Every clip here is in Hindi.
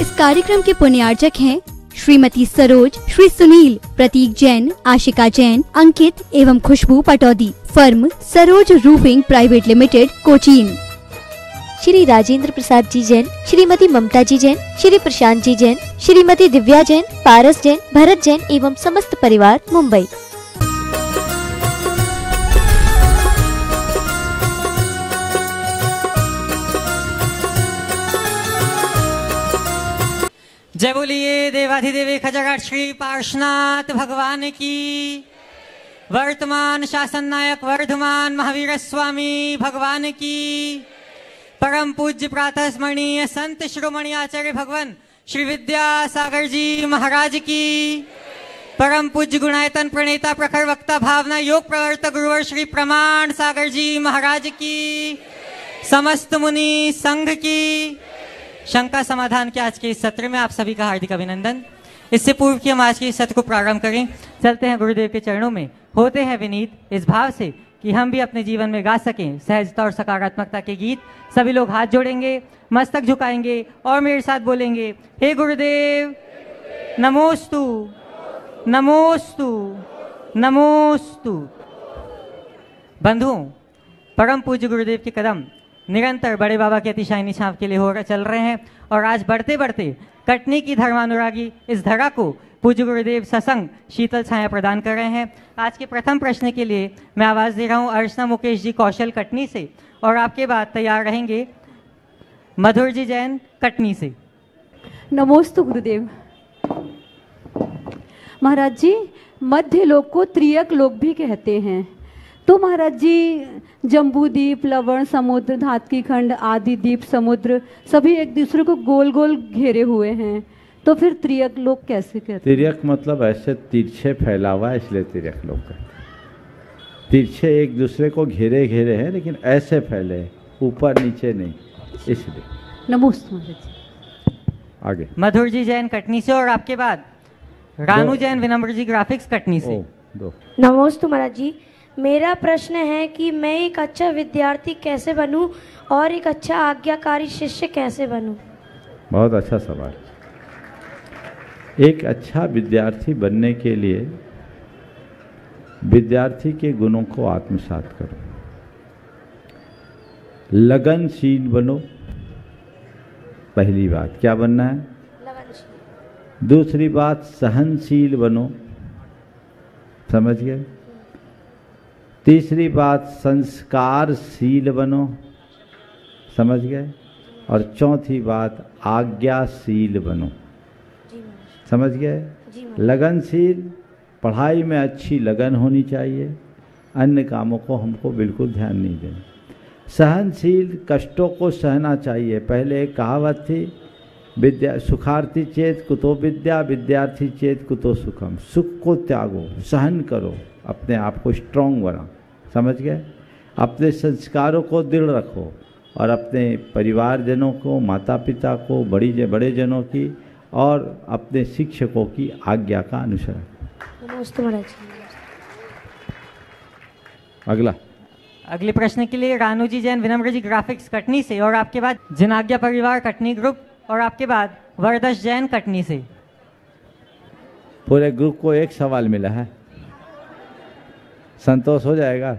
इस कार्यक्रम के पुण्यार्चक हैं श्रीमती सरोज, श्री सुनील, प्रतीक जैन, आशिका जैन, अंकित एवं Khushboo Pataudi. Firm Saroj roofing private limited, Cochin. Shri Rajendra Prasad ji Jain, Shrimati Mamta ji Jain, Shri Prashant ji Jain, Shrimati Divya Jain, Paras Jain, Bharat Jain एवं समस्त परिवार, मुंबई। जय बोलिए देवाधिदेव खजाघाट श्री पार्श्वनाथ भगवान की। वर्तमान शासन नायक वर्धमान महावीर स्वामी भगवान की। परम पूज्य प्रातः स्मरणीय संत शिरोमणि आचार्य भगवान श्री विद्यासागर जी महाराज की। परम पूज्य गुणायतन प्रणेता प्रखर वक्ता भावना योग प्रवर्तक गुरुवर श्री प्रमाण सागर जी महाराज की। समस्त मुनि संघ की। शंका समाधान के आज के इस सत्र में आप सभी का हार्दिक अभिनंदन। इससे पूर्व कि हम आज के इस सत्र को प्रारंभ करें, चलते हैं गुरुदेव के चरणों में, होते हैं विनीत इस भाव से कि हम भी अपने जीवन में गा सकें सहजता और सकारात्मकता के गीत। सभी लोग हाथ जोड़ेंगे, मस्तक झुकाएंगे और मेरे साथ बोलेंगे, हे गुरुदेव नमोस्तु नमोस्तु नमोस्तु। बंधुओं, परम पूज्य गुरुदेव के कदम निरंतर बड़े बाबा की अतिशायनी छाप के लिए चल रहे हैं और आज बढ़ते बढ़ते कटनी की धर्मानुरागी इस धरा को पूज्य गुरुदेव सत्संग शीतल छाया प्रदान कर रहे हैं। आज के प्रथम प्रश्न के लिए मैं आवाज़ दे रहा हूं अर्चना मुकेश जी कौशल कटनी से, और आपके बाद तैयार रहेंगे मधुर जी जैन कटनी से। नमोस्तु गुरुदेव। महाराज जी, मध्य लोक को त्रियक लोक भी कहते हैं, तो महाराज जी जम्बू द्वीप, लवण समुद्र, धातकी खंड आदि द्वीप समुद्र सभी एक दूसरे को गोल गोल घेरे हुए हैं, तो फिर त्रियक लोक कैसे कहते हैं? त्रियक मतलब ऐसे तिरछे फैला हुआ है, इसलिए त्रियक लोक कहते हैं। तिरछे एक दूसरे को घेरे घेरे हैं, लेकिन ऐसे फैले, ऊपर नीचे नहीं, इसलिए। नमस्ते महाराज जी। आगे मधुर जी जैन कटनी से, और आपके बाद रानू जैन विनम्र जी ग्राफिक्स कटनी से। नमस्ते महाराज जी। मेरा प्रश्न है कि मैं एक अच्छा विद्यार्थी कैसे बनूं और एक अच्छा आज्ञाकारी शिष्य कैसे बनूं? बहुत अच्छा सवाल। एक अच्छा विद्यार्थी बनने के लिए विद्यार्थी के गुणों को आत्मसात करो। लगनशील बनो, पहली बात। क्या बनना है? लगनशील। दूसरी बात, सहनशील बनो, समझ गए? तीसरी बात, संस्कारशील बनो, समझ गए? और चौथी बात, आज्ञाशील बनो, समझ गए? लगनशील, पढ़ाई में अच्छी लगन होनी चाहिए, अन्य कामों को हमको बिल्कुल ध्यान नहीं देना। सहनशील, कष्टों को सहना चाहिए। पहले एक कहावत थी, विद्या सुखार्थी चेत कुतो विद्या, विद्यार्थी चेत कुतो सुखम। सुख को त्यागो, सहन करो, अपने आप को स्ट्रांग बनाओ, समझ गए? अपने संस्कारों को दृढ़ रखो और अपने परिवारजनों को, माता पिता को, बड़े जनों की और अपने शिक्षकों की आज्ञा का अनुसरण। नमस्ते महाराज। अगला। अगले प्रश्न के लिए रानू जी जैन विनम्र जी ग्राफिक्स कटनी से, और आपके बाद जिनाज्ञा परिवार कटनी ग्रुप, और आपके बाद वरदश जैन कटनी से। पूरे ग्रुप को एक सवाल मिला है, संतोष हो जाएगा?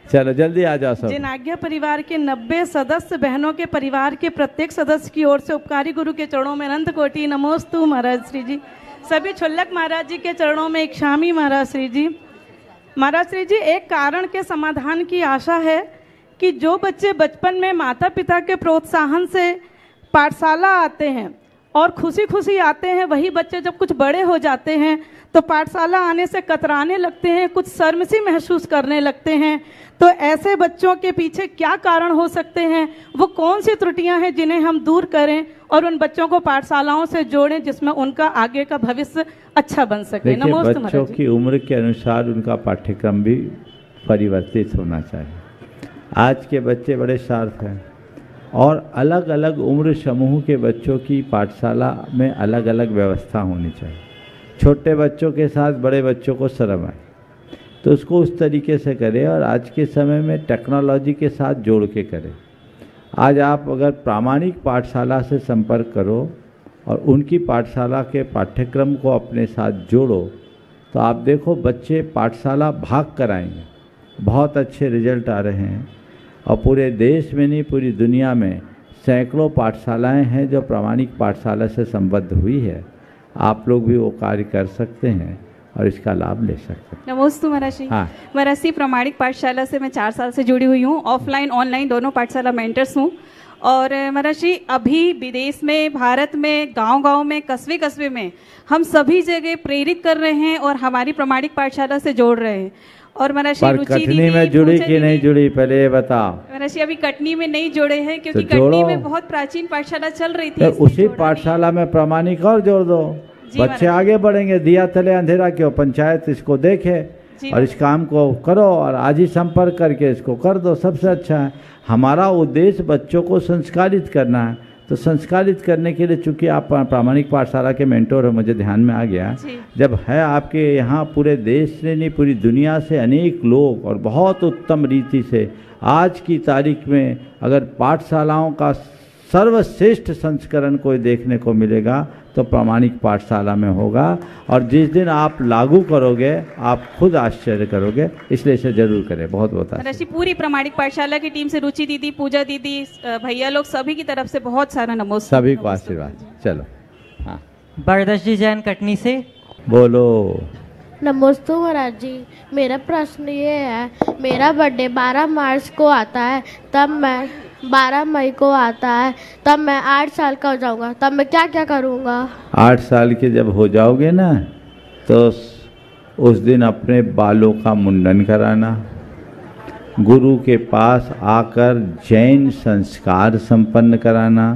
चलो जल्दी आ जाओ सब। जिनाज्ञा परिवार के 90 सदस्य बहनों के परिवार के प्रत्येक सदस्य की ओर से उपकारी गुरु के चरणों में अनंत कोटि नमोस्तु महाराज श्री जी। सभी छुल्लक महाराज जी के चरणों में एक शामी महाराज श्री जी। महाराज श्री जी, एक कारण के समाधान की आशा है कि जो बच्चे बचपन में माता पिता के प्रोत्साहन से पाठशाला आते हैं और खुशी खुशी आते हैं, वही बच्चे जब कुछ बड़े हो जाते हैं तो पाठशाला आने से कतराने लगते हैं, कुछ शर्म सी महसूस करने लगते हैं। तो ऐसे बच्चों के पीछे क्या कारण हो सकते हैं? वो कौन सी त्रुटियां हैं जिन्हें हम दूर करें और उन बच्चों को पाठशालाओं से जोड़ें जिसमें उनका आगे का भविष्य अच्छा बन सके? नमस्ते। बच्चों की उम्र के अनुसार उनका पाठ्यक्रम भी परिवर्तित होना चाहिए। आज के बच्चे बड़े शार्प हैं और अलग अलग उम्र समूह के बच्चों की पाठशाला में अलग अलग व्यवस्था होनी चाहिए। छोटे बच्चों के साथ बड़े बच्चों को शर्म आए तो उसको उस तरीके से करें और आज के समय में टेक्नोलॉजी के साथ जोड़ के करें। आज आप अगर प्रामाणिक पाठशाला से संपर्क करो और उनकी पाठशाला के पाठ्यक्रम को अपने साथ जोड़ो तो आप देखो बच्चे पाठशाला भाग कर आएंगे, बहुत अच्छे रिजल्ट आ रहे हैं। और पूरे देश में नहीं पूरी दुनिया में सैकड़ों पाठशालाएं हैं जो प्रामाणिक पाठशाला से संबद्ध हुई है। आप लोग भी वो कार्य कर सकते हैं और इसका लाभ ले सकते हैं। नमोस्तु महाराज जी। हाँ। महाराज जी, प्रामाणिक पाठशाला से मैं 4 साल से जुड़ी हुई हूँ। ऑफलाइन ऑनलाइन दोनों पाठशाला मेंटर्स हूँ। और महाराज जी, अभी विदेश में, भारत में, गांव-गांव में, कस्बे-कस्बे में हम सभी जगह प्रेरित कर रहे हैं और हमारी प्रामाणिक पाठशाला से जोड़ रहे हैं। और महाराज जी, रुचि कटनी दीदी, में जुड़ी पूजा कि नहीं दीदी, जुड़ी पहले ये बताओ। महाराज जी अभी कटनी में नहीं जोड़े हैं क्योंकि तो जोड़ो। कटनी में बहुत प्राचीन पाठशाला चल रही थी। तो इसलिए उसी जोड़ा नहीं। पाठशाला में प्रामाणिक और जोड़ दो, बच्चे आगे बढ़ेंगे। दिया तले अंधेरा क्यों, पंचायत इसको देखे और इस काम को करो और आज ही संपर्क करके इसको कर दो, सबसे अच्छा है। हमारा उद्देश्य बच्चों को संस्कारित करना है, तो संस्कारित करने के लिए चूंकि आप प्रामाणिक पाठशाला के मेंटोर हो, मुझे ध्यान में आ गया। जब है आपके यहाँ पूरे देश से नहीं पूरी दुनिया से अनेक लोग और बहुत उत्तम रीति से आज की तारीख में अगर पाठशालाओं का सर्वश्रेष्ठ संस्करण कोई देखने को मिलेगा तो प्रामाणिक पाठशाला में होगा। और जिस दिन आप लागू करोगे आप खुद आश्चर्य करोगे, इसलिए इसे जरूर करें। बहुत बहुत महाराज जी, पूरी प्रामाणिक पाठशाला की टीम से रुचि दीदी, पूजा दीदी, भैया लोग सभी की तरफ से बहुत सारा नमस्कार। सभी को आशीर्वाद। चलो हाँ, बरदश जी जैन कटनी से बोलो। नमस्ते महाराज जी, मेरा प्रश्न ये है, मेरा बर्थडे 12 मार्च को आता है, तब मैं 12 मई को आता है, तब मैं 8 साल का हो जाऊंगा, तब मैं क्या क्या करूंगा? 8 साल के जब हो जाओगे ना तो उस दिन अपने बालों का मुंडन कराना, गुरु के पास आकर जैन संस्कार संपन्न कराना,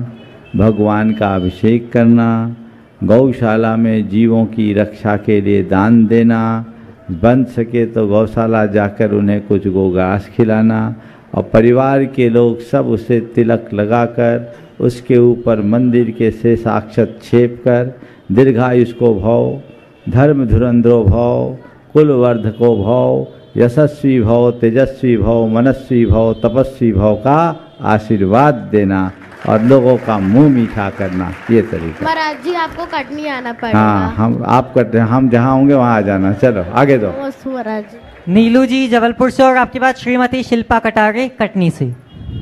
भगवान का अभिषेक करना, गौशाला में जीवों की रक्षा के लिए दान देना, बन सके तो गौशाला जाकर उन्हें कुछ गोघास खिलाना और परिवार के लोग सब उसे तिलक लगाकर उसके ऊपर मंदिर के शेषाक्षत छेप कर दीर्घायुष्को भव, धर्म धुरंधरो भव, कुलवर्धको भव, यशस्वी भव, तेजस्वी भव, मनस्वी भव, तपस्वी भव का आशीर्वाद देना और लोगों का मुंह मीठा करना, ये तरीका। महाराज जी आपको कटनी आना पड़ेगा। हाँ, हम आप करते हैं, हम जहाँ होंगे वहाँ आ जाना। चलो आगे दो। महाराज जी। नीलू जी जबलपुर से और आपके बाद श्रीमती शिल्पा कटारे कटनी से।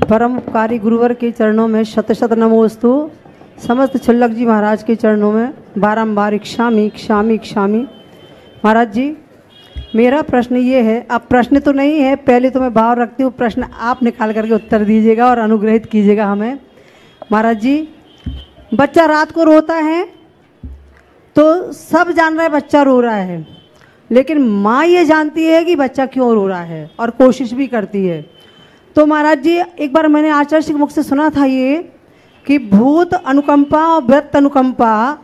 परम उपकारी गुरुवर के चरणों में शत शत नमोस्तु। समस्त छुल्लक जी महाराज के चरणों में बारंबार इक्षामी इक्षामी इक्षामी। महाराज जी, मेरा प्रश्न ये है, अब प्रश्न तो नहीं है, पहले तो मैं भाव रखती हूँ, प्रश्न आप निकाल करके उत्तर दीजिएगा और अनुग्रहित कीजिएगा हमें। महाराज जी, बच्चा रात को रोता है तो सब जान रहा है बच्चा रो रहा है, लेकिन माँ ये जानती है कि बच्चा क्यों रो रहा है और कोशिश भी करती है। तो महाराज जी, एक बार मैंने आचार्य के मुख से सुना था ये कि भूत अनुकंपा और व्रत अनुकंपा,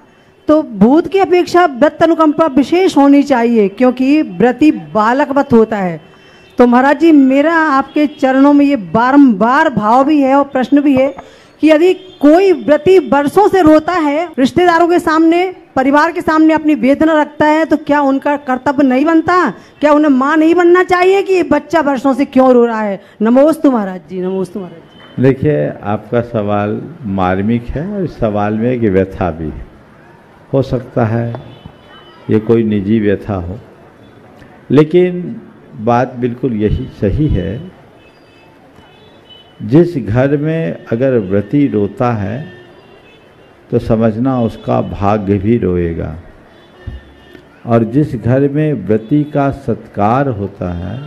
तो भूत की अपेक्षा व्रत अनुकंपा विशेष होनी चाहिए क्योंकि व्रती बालकवत होता है। तो महाराज जी, मेरा आपके चरणों में ये बारंबार भाव भी है और प्रश्न भी है कि यदि कोई व्रती वर्षों से रोता है, रिश्तेदारों के सामने, परिवार के सामने अपनी वेदना रखता है, तो क्या उनका कर्तव्य नहीं बनता? क्या उन्हें माँ नहीं बनना चाहिए कि बच्चा वर्षों से क्यों रो रहा है? नमोस्तु महाराज जी, नमोस्तु महाराज जी। देखिए, आपका सवाल मार्मिक है और इस सवाल में एक व्यथा भी हो सकता है, ये कोई निजी व्यथा हो, लेकिन बात बिल्कुल यही सही है। जिस घर में अगर व्रती रोता है तो समझना उसका भाग्य भी रोएगा, और जिस घर में व्रती का सत्कार होता है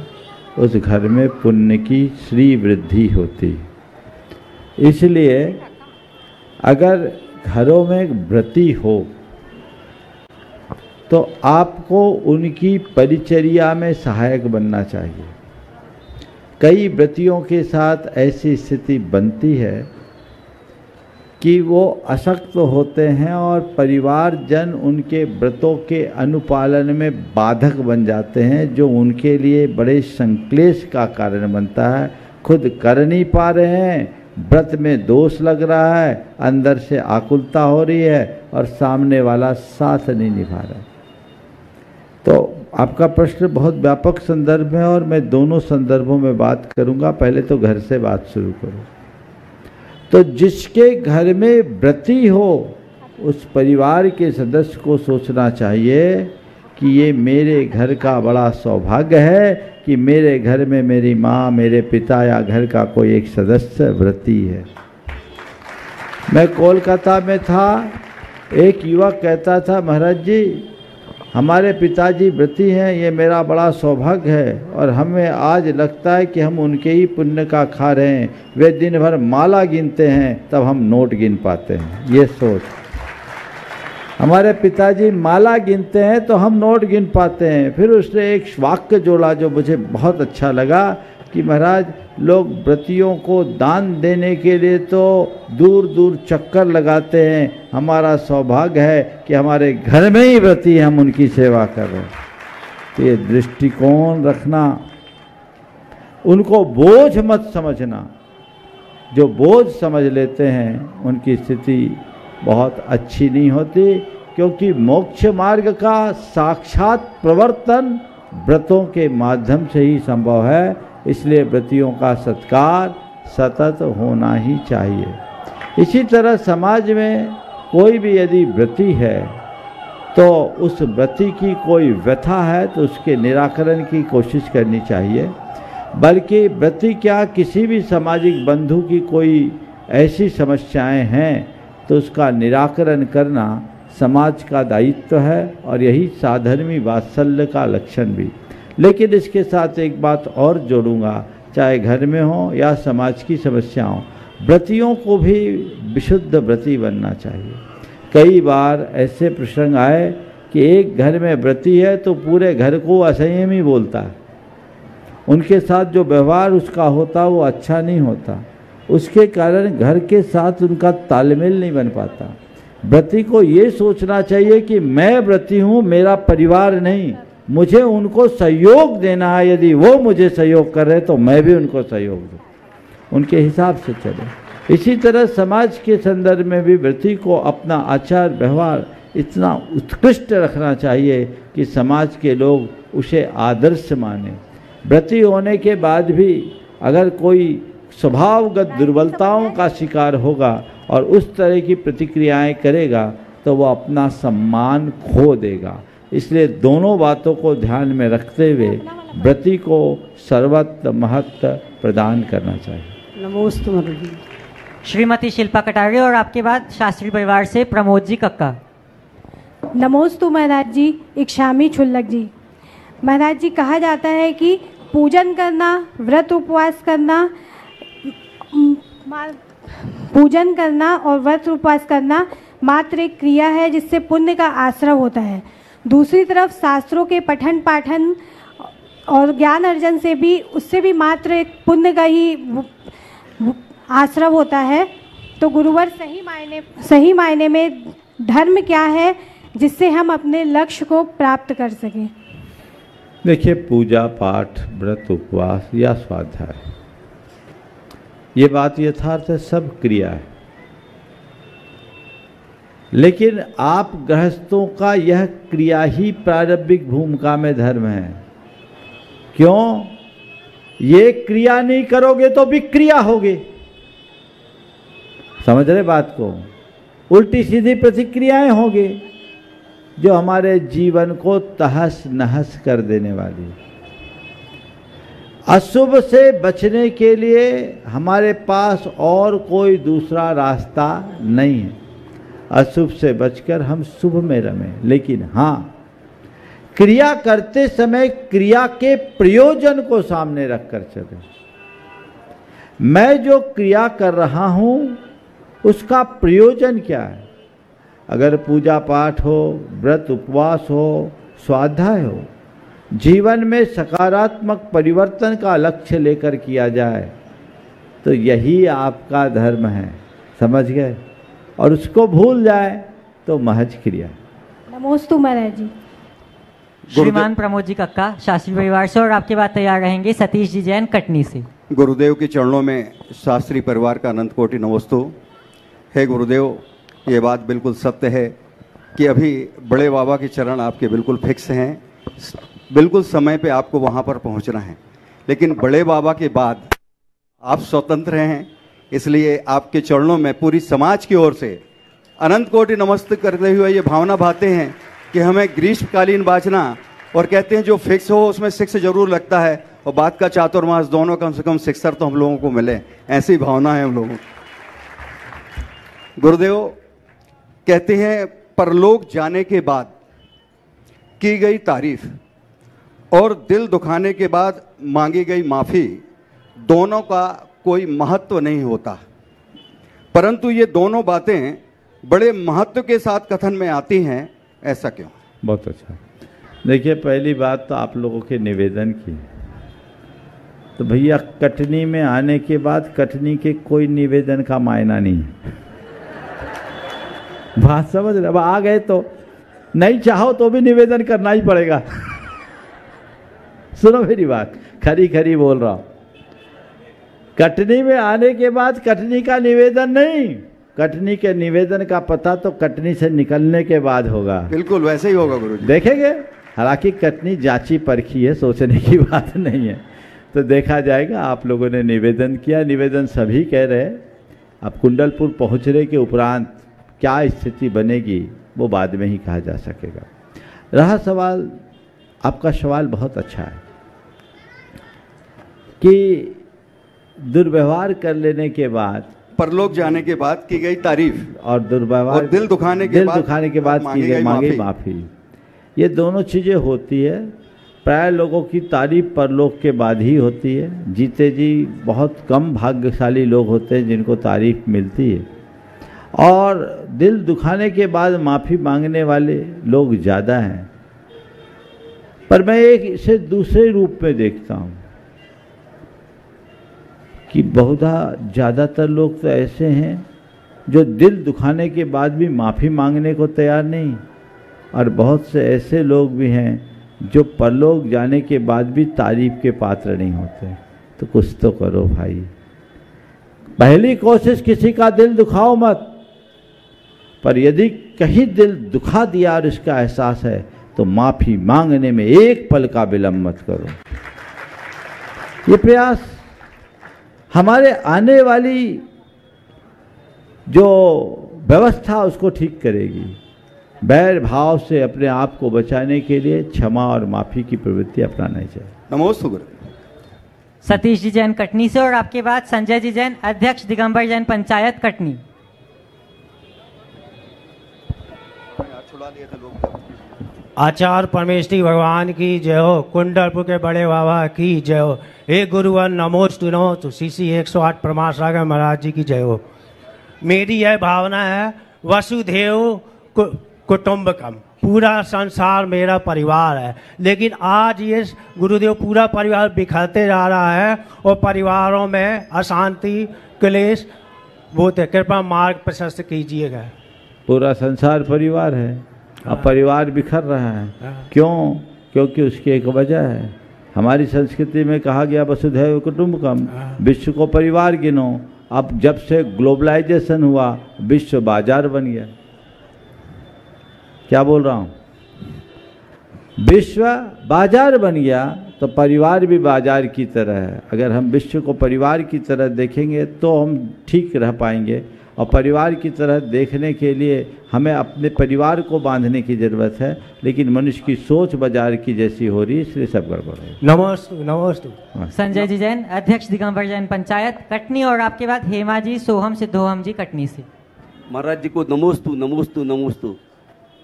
उस घर में पुण्य की श्री वृद्धि होती। इसलिए अगर घरों में व्रती हो तो आपको उनकी परिचर्या में सहायक बनना चाहिए। कई व्रतियों के साथ ऐसी स्थिति बनती है कि वो अशक्त होते हैं और परिवारजन उनके व्रतों के अनुपालन में बाधक बन जाते हैं, जो उनके लिए बड़े संक्लेश का कारण बनता है। खुद कर नहीं पा रहे हैं, व्रत में दोष लग रहा है, अंदर से आकुलता हो रही है और सामने वाला साथ नहीं निभा रहा। तो आपका प्रश्न बहुत व्यापक संदर्भ है और मैं दोनों संदर्भों में बात करूंगा। पहले तो घर से बात शुरू करूं। तो जिसके घर में व्रती हो उस परिवार के सदस्य को सोचना चाहिए कि ये मेरे घर का बड़ा सौभाग्य है कि मेरे घर में मेरी माँ, मेरे पिता या घर का कोई एक सदस्य व्रती है। मैं कोलकाता में था, एक युवक कहता था, महाराज जी हमारे पिताजी व्रती हैं, ये मेरा बड़ा सौभाग्य है और हमें आज लगता है कि हम उनके ही पुण्य का खा रहे हैं। वे दिन भर माला गिनते हैं तब हम नोट गिन पाते हैं। ये सोच, हमारे पिताजी माला गिनते हैं तो हम नोट गिन पाते हैं। फिर उसने एक वाक्य जोड़ा जो मुझे बहुत अच्छा लगा कि महाराज लोग व्रतियों को दान देने के लिए तो दूर दूर चक्कर लगाते हैं, हमारा सौभाग्य है कि हमारे घर में ही व्रती हम उनकी सेवा कर रहे हैं। तो ये दृष्टिकोण रखना, उनको बोझ मत समझना। जो बोझ समझ लेते हैं उनकी स्थिति बहुत अच्छी नहीं होती, क्योंकि मोक्ष मार्ग का साक्षात प्रवर्तन व्रतों के माध्यम से ही संभव है। इसलिए व्रतियों का सत्कार सतत होना ही चाहिए। इसी तरह समाज में कोई भी यदि व्रती है तो उस व्रती की कोई व्यथा है तो उसके निराकरण की कोशिश करनी चाहिए। बल्कि व्रती क्या, किसी भी सामाजिक बंधु की कोई ऐसी समस्याएं हैं तो उसका निराकरण करना समाज का दायित्व है और यही साधर्मी वात्सल्य का लक्षण भी। लेकिन इसके साथ एक बात और जोड़ूंगा, चाहे घर में हो या समाज की समस्या हो, व्रतियों को भी विशुद्ध व्रती बनना चाहिए। कई बार ऐसे प्रसंग आए कि एक घर में व्रती है तो पूरे घर को असंयमी बोलता है, उनके साथ जो व्यवहार उसका होता वो अच्छा नहीं होता, उसके कारण घर के साथ उनका तालमेल नहीं बन पाता। व्रती को ये सोचना चाहिए कि मैं व्रती हूँ, मेरा परिवार नहीं, मुझे उनको सहयोग देना है। यदि वो मुझे सहयोग कर रहे तो मैं भी उनको सहयोग दूँ, उनके हिसाब से चले। इसी तरह समाज के संदर्भ में भी व्रती को अपना आचार व्यवहार इतना उत्कृष्ट रखना चाहिए कि समाज के लोग उसे आदर्श माने। व्रती होने के बाद भी अगर कोई स्वभावगत दुर्बलताओं का शिकार होगा और उस तरह की प्रतिक्रियाएं करेगा तो वो अपना सम्मान खो देगा। इसलिए दोनों बातों को ध्यान में रखते हुए व्रती को सर्वत्र महत्व प्रदान करना चाहिए। नमोस्तु महाराज जी। श्रीमती शिल्पा कटारे और आपके बाद शास्त्री परिवार से प्रमोद जी कक्का। नमोस्तु महाराज जी। इक्षामी छुल्लक जी। महाराज जी, कहा जाता है कि पूजन करना, व्रत उपवास करना, पूजन करना और व्रत उपवास करना मात्र एक क्रिया है जिससे पुण्य का आश्रव होता है। दूसरी तरफ शास्त्रों के पठन पाठन और ज्ञान अर्जन से भी, उससे भी मात्र एक पुण्य का ही आश्रव होता है। तो गुरुवर सही मायने में धर्म क्या है जिससे हम अपने लक्ष्य को प्राप्त कर सकें? देखिए, पूजा पाठ, व्रत उपवास या स्वाध्याय, ये बात यथार्थ है, सब क्रिया है। लेकिन आप गृहस्थों का यह क्रिया ही प्रारंभिक भूमिका में धर्म है। क्यों? ये क्रिया नहीं करोगे तो विक्रिया होगी। समझ रहे बात को? उल्टी सीधी प्रतिक्रियाएं होगी जो हमारे जीवन को तहस नहस कर देने वाली। अशुभ से बचने के लिए हमारे पास और कोई दूसरा रास्ता नहीं है। अशुभ से बचकर हम शुभ में रमें, लेकिन हाँ, क्रिया करते समय क्रिया के प्रयोजन को सामने रखकर चले। मैं जो क्रिया कर रहा हूं उसका प्रयोजन क्या है? अगर पूजा पाठ हो, व्रत उपवास हो, स्वाध्याय हो, जीवन में सकारात्मक परिवर्तन का लक्ष्य लेकर किया जाए तो यही आपका धर्म है। समझ गए? और उसको भूल जाए तो महज क्रिया। नमोस्तु महाराज जी। श्रीमान प्रमोद जी कक्का, शास्त्री परिवार से, और आपके बाद तैयार रहेंगे सतीश जी जैन कटनी से। गुरुदेव के चरणों में शास्त्री परिवार का अनंत कोटि नमोस्तु। हे गुरुदेव, ये बात बिल्कुल सत्य है कि अभी बड़े बाबा के चरण आपके बिल्कुल फिक्स हैं, बिल्कुल समय पे आपको वहाँ पर पहुँचना है। लेकिन बड़े बाबा के बाद आप स्वतंत्र हैं इसलिए आपके चरणों में पूरी समाज की ओर से अनंत कोटि नमस्ते करते हुए ये भावना भाते हैं कि हमें ग्रीष्मकालीन बाजना, और कहते हैं जो फिक्स हो उसमें 6 जरूर लगता है, और बात का चातुर्मास दोनों कम से कम 6 तो हम लोगों को मिले, ऐसी भावना है हम लोगों की। गुरुदेव कहते हैं परलोक जाने के बाद की गई तारीफ और दिल दुखाने के बाद मांगी गई माफी दोनों का कोई महत्व नहीं होता, परंतु ये दोनों बातें बड़े महत्व के साथ कथन में आती हैं, ऐसा क्यों? बहुत अच्छा। देखिए, पहली बात तो आप लोगों के निवेदन की, तो भैया कटनी में आने के बाद कटनी के कोई निवेदन का मायना नहीं है। बात समझ रहे? अब आ गए तो नहीं चाहो तो भी निवेदन करना ही पड़ेगा। सुनो मेरी बात, खरी खरी बोल रहा हूं। कटनी में आने के बाद कटनी का निवेदन नहीं, कटनी के निवेदन का पता तो कटनी से निकलने के बाद होगा। बिल्कुल वैसे ही होगा गुरुजी। देखेंगे, हालांकि कटनी जांची परखी है, सोचने की बात नहीं है, तो देखा जाएगा। आप लोगों ने निवेदन किया, निवेदन सभी कह रहे हैं। अब कुंडलपुर पहुंचने के उपरांत क्या स्थिति बनेगी वो बाद में ही कहा जा सकेगा। रहा सवाल, आपका सवाल बहुत अच्छा है कि दुर्व्यवहार कर लेने के बाद, परलोक जाने के बाद की गई तारीफ और दुर्व्यवहार और दिल दुखाने के बाद मांगी माफी, ये दोनों चीज़ें होती है। प्राय लोगों की तारीफ परलोक के बाद ही होती है। जीते जी बहुत कम भाग्यशाली लोग होते हैं जिनको तारीफ मिलती है, और दिल दुखाने के बाद माफ़ी मांगने वाले लोग ज़्यादा हैं। पर मैं एक इसे दूसरे रूप में देखता हूँ कि बहुधा ज़्यादातर लोग तो ऐसे हैं जो दिल दुखाने के बाद भी माफ़ी मांगने को तैयार नहीं, और बहुत से ऐसे लोग भी हैं जो परलोक जाने के बाद भी तारीफ के पात्र नहीं होते। तो कुछ तो करो भाई। पहली कोशिश, किसी का दिल दुखाओ मत, पर यदि कहीं दिल दुखा दिया और इसका एहसास है तो माफ़ी मांगने में एक पल का विलंब मत करो। ये प्रयास हमारे आने वाली जो व्यवस्था उसको ठीक करेगी। बैर भाव से अपने आप को बचाने के लिए क्षमा और माफ़ी की प्रवृत्ति अपनाना चाहिए। नमोस्तु गुरु। सतीश जी जैन कटनी से, और आपके बाद संजय जी जैन, अध्यक्ष दिगंबर जैन पंचायत कटनी। आचार्य परमेश्वरी भगवान की जय हो, कुंडलपुर के बड़े बाबा की जय हो, हे गुरुवर नमोस्तु नमोस्तु, CC 108 प्रमाण सागर महाराज जी की जय हो। मेरी यह भावना है, वसुधैव कुटुंबकम, पूरा संसार मेरा परिवार है, लेकिन आज ये गुरुदेव पूरा परिवार बिखरते जा रहा है और परिवारों में अशांति क्लेश बहुत है। कृपया मार्ग प्रशस्त कीजिएगा। पूरा संसार परिवार है, अब परिवार बिखर रहा है। क्यों? क्योंकि उसकी एक वजह है। हमारी संस्कृति में कहा गया वसुधैव कुटुंबकम, विश्व को परिवार गिनो। अब जब से ग्लोबलाइजेशन हुआ, विश्व बाजार बन गया। क्या बोल रहा हूँ? विश्व बाजार बन गया तो परिवार भी बाजार की तरह है। अगर हम विश्व को परिवार की तरह देखेंगे तो हम ठीक रह पाएंगे, और परिवार की तरह देखने के लिए हमें अपने परिवार को बांधने की ज़रूरत है, लेकिन मनुष्य की सोच बाजार की जैसी हो रही है, इसलिए सब गड़बड़ है। नमोस्तु नमोस्तु। संजय जी जैन, अध्यक्ष दिगंबर जैन पंचायत कटनी, और आपके बाद हेमा जी, सोहम सिद्धोहम जी कटनी से। महाराज जी को नमोस्तु नमोस्तु नमोस्तु।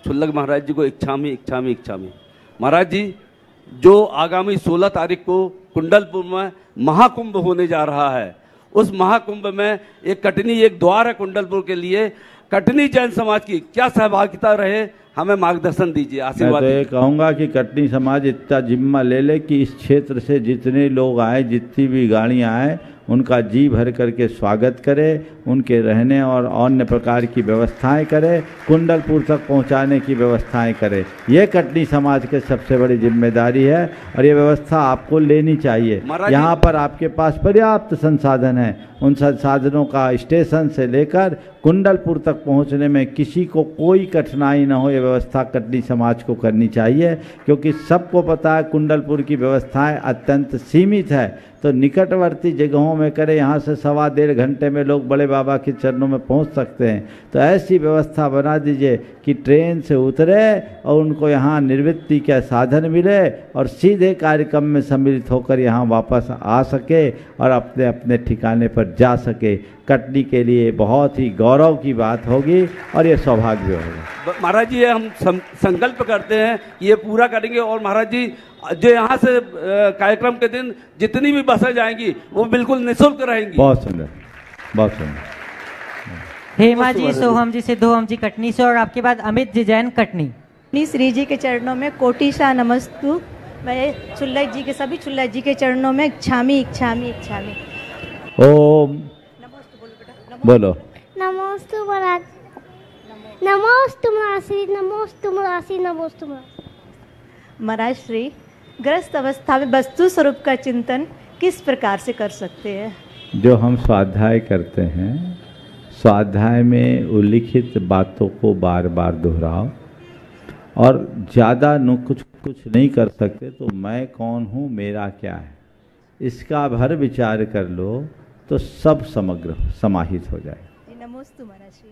छुल्लक महाराज जी को इच्छामी इच्छामी इच्छामी। महाराज जी, जो आगामी 16 तारीख को कुंडलपुर में महाकुंभ होने जा रहा है, उस महाकुंभ में एक कटनी एक द्वार है कुंडलपुर के लिए। कटनी जैन समाज की क्या सहभागिता रहे, हमें मार्गदर्शन दीजिए, आशीर्वाद। मैं तो ये कहूँगा कि कटनी समाज इतना जिम्मा ले ले कि इस क्षेत्र से जितने लोग आए, जितनी भी गाड़ियाँ आए, उनका जी भर करके स्वागत करे, उनके रहने और अन्य प्रकार की व्यवस्थाएं करे, कुंडलपुर तक पहुंचाने की व्यवस्थाएं करे। ये कटनी समाज के सबसे बड़ी जिम्मेदारी है, और ये व्यवस्था आपको लेनी चाहिए। यहाँ पर आपके पास पर्याप्त संसाधन है, उन संसाधनों का स्टेशन से लेकर कुंडलपुर तक पहुंचने में किसी को कोई कठिनाई न हो, ये व्यवस्था कटनी समाज को करनी चाहिए, क्योंकि सबको पता है कुंडलपुर की व्यवस्थाएं अत्यंत सीमित है। तो निकटवर्ती जगहों में करें, यहाँ से 1.25 घंटे में लोग बड़े बाबा के चरणों में पहुँच सकते हैं। तो ऐसी व्यवस्था बना दीजिए कि ट्रेन से उतरे और उनको यहाँ निर्वृत्ति का साधन मिले और सीधे कार्यक्रम में सम्मिलित होकर यहाँ वापस आ सके और अपने अपने ठिकाने पर जा सके। कटनी के लिए बहुत ही गौरव की बात होगी और ये सौभाग्य होगा। महाराज जी, हम संकल्प करते हैं ये पूरा करेंगे। और महाराज जी, जो यहाँ से कार्यक्रम के दिन जितनी भी बसें जाएंगी वो बिल्कुल निःशुल्क रहेंगी। बहुत सुंदर, बहुत सुंदर। हेमा जी, सोहम जी, सिद्धोहम जी कटनी से, और आपके बाद अमित जी जैन कटनी। श्री जी के चरणों में कोटि सा नमस्तु। मैं चुल्लक जी के, सभी चुल्लक जी के चरणों में इच्छामी इच्छामी इच्छामी। ओम बोलो। नमोस्तु महाराज, नमोस्तु महाराज, नमोस्तु महाराज, नमोस्तु महाराज श्री, ग्रस्त अवस्था में वस्तु स्वरूप का चिंतन किस प्रकार से कर सकते हैं? जो हम स्वाध्याय करते हैं, स्वाध्याय में उल्लिखित बातों को बार बार दोहराओ और ज़्यादा कुछ नहीं कर सकते तो मैं कौन हूँ, मेरा क्या है, इसका भर विचार कर लो तो सब समग्र समाहित हो जाए। नमोस्तु महाराज श्री।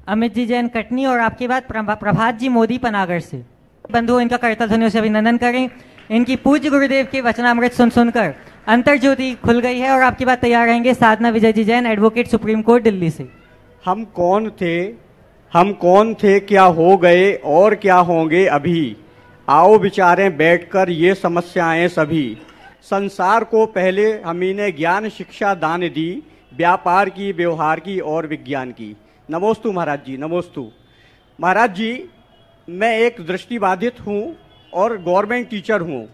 अमित जी जैन कटनी, और आपके बाद प्रभात जी मोदी पनागर से। बंधु, इनका करतल ध्वनियों से अभिनंदन करें। इनकी पूज्य गुरुदेव के वचनामृत सुन सुनकर अंतर ज्योति खुल गई है। और आपके बाद तैयार रहेंगे Sadhana Vijay ji Jain, advocate supreme court Delhi से। हम कौन थे, क्या हो गए और क्या होंगे अभी, आओ विचारें बैठकर ये समस्याएं सभी। संसार को पहले हमी ने ज्ञान शिक्षा दान दी, व्यापार की, व्यवहार की और विज्ञान की। नमोस्तु महाराज जी, नमोस्तु। महाराज जी, मैं एक दृष्टिबाधित हूँ और गवर्नमेंट टीचर हूँ।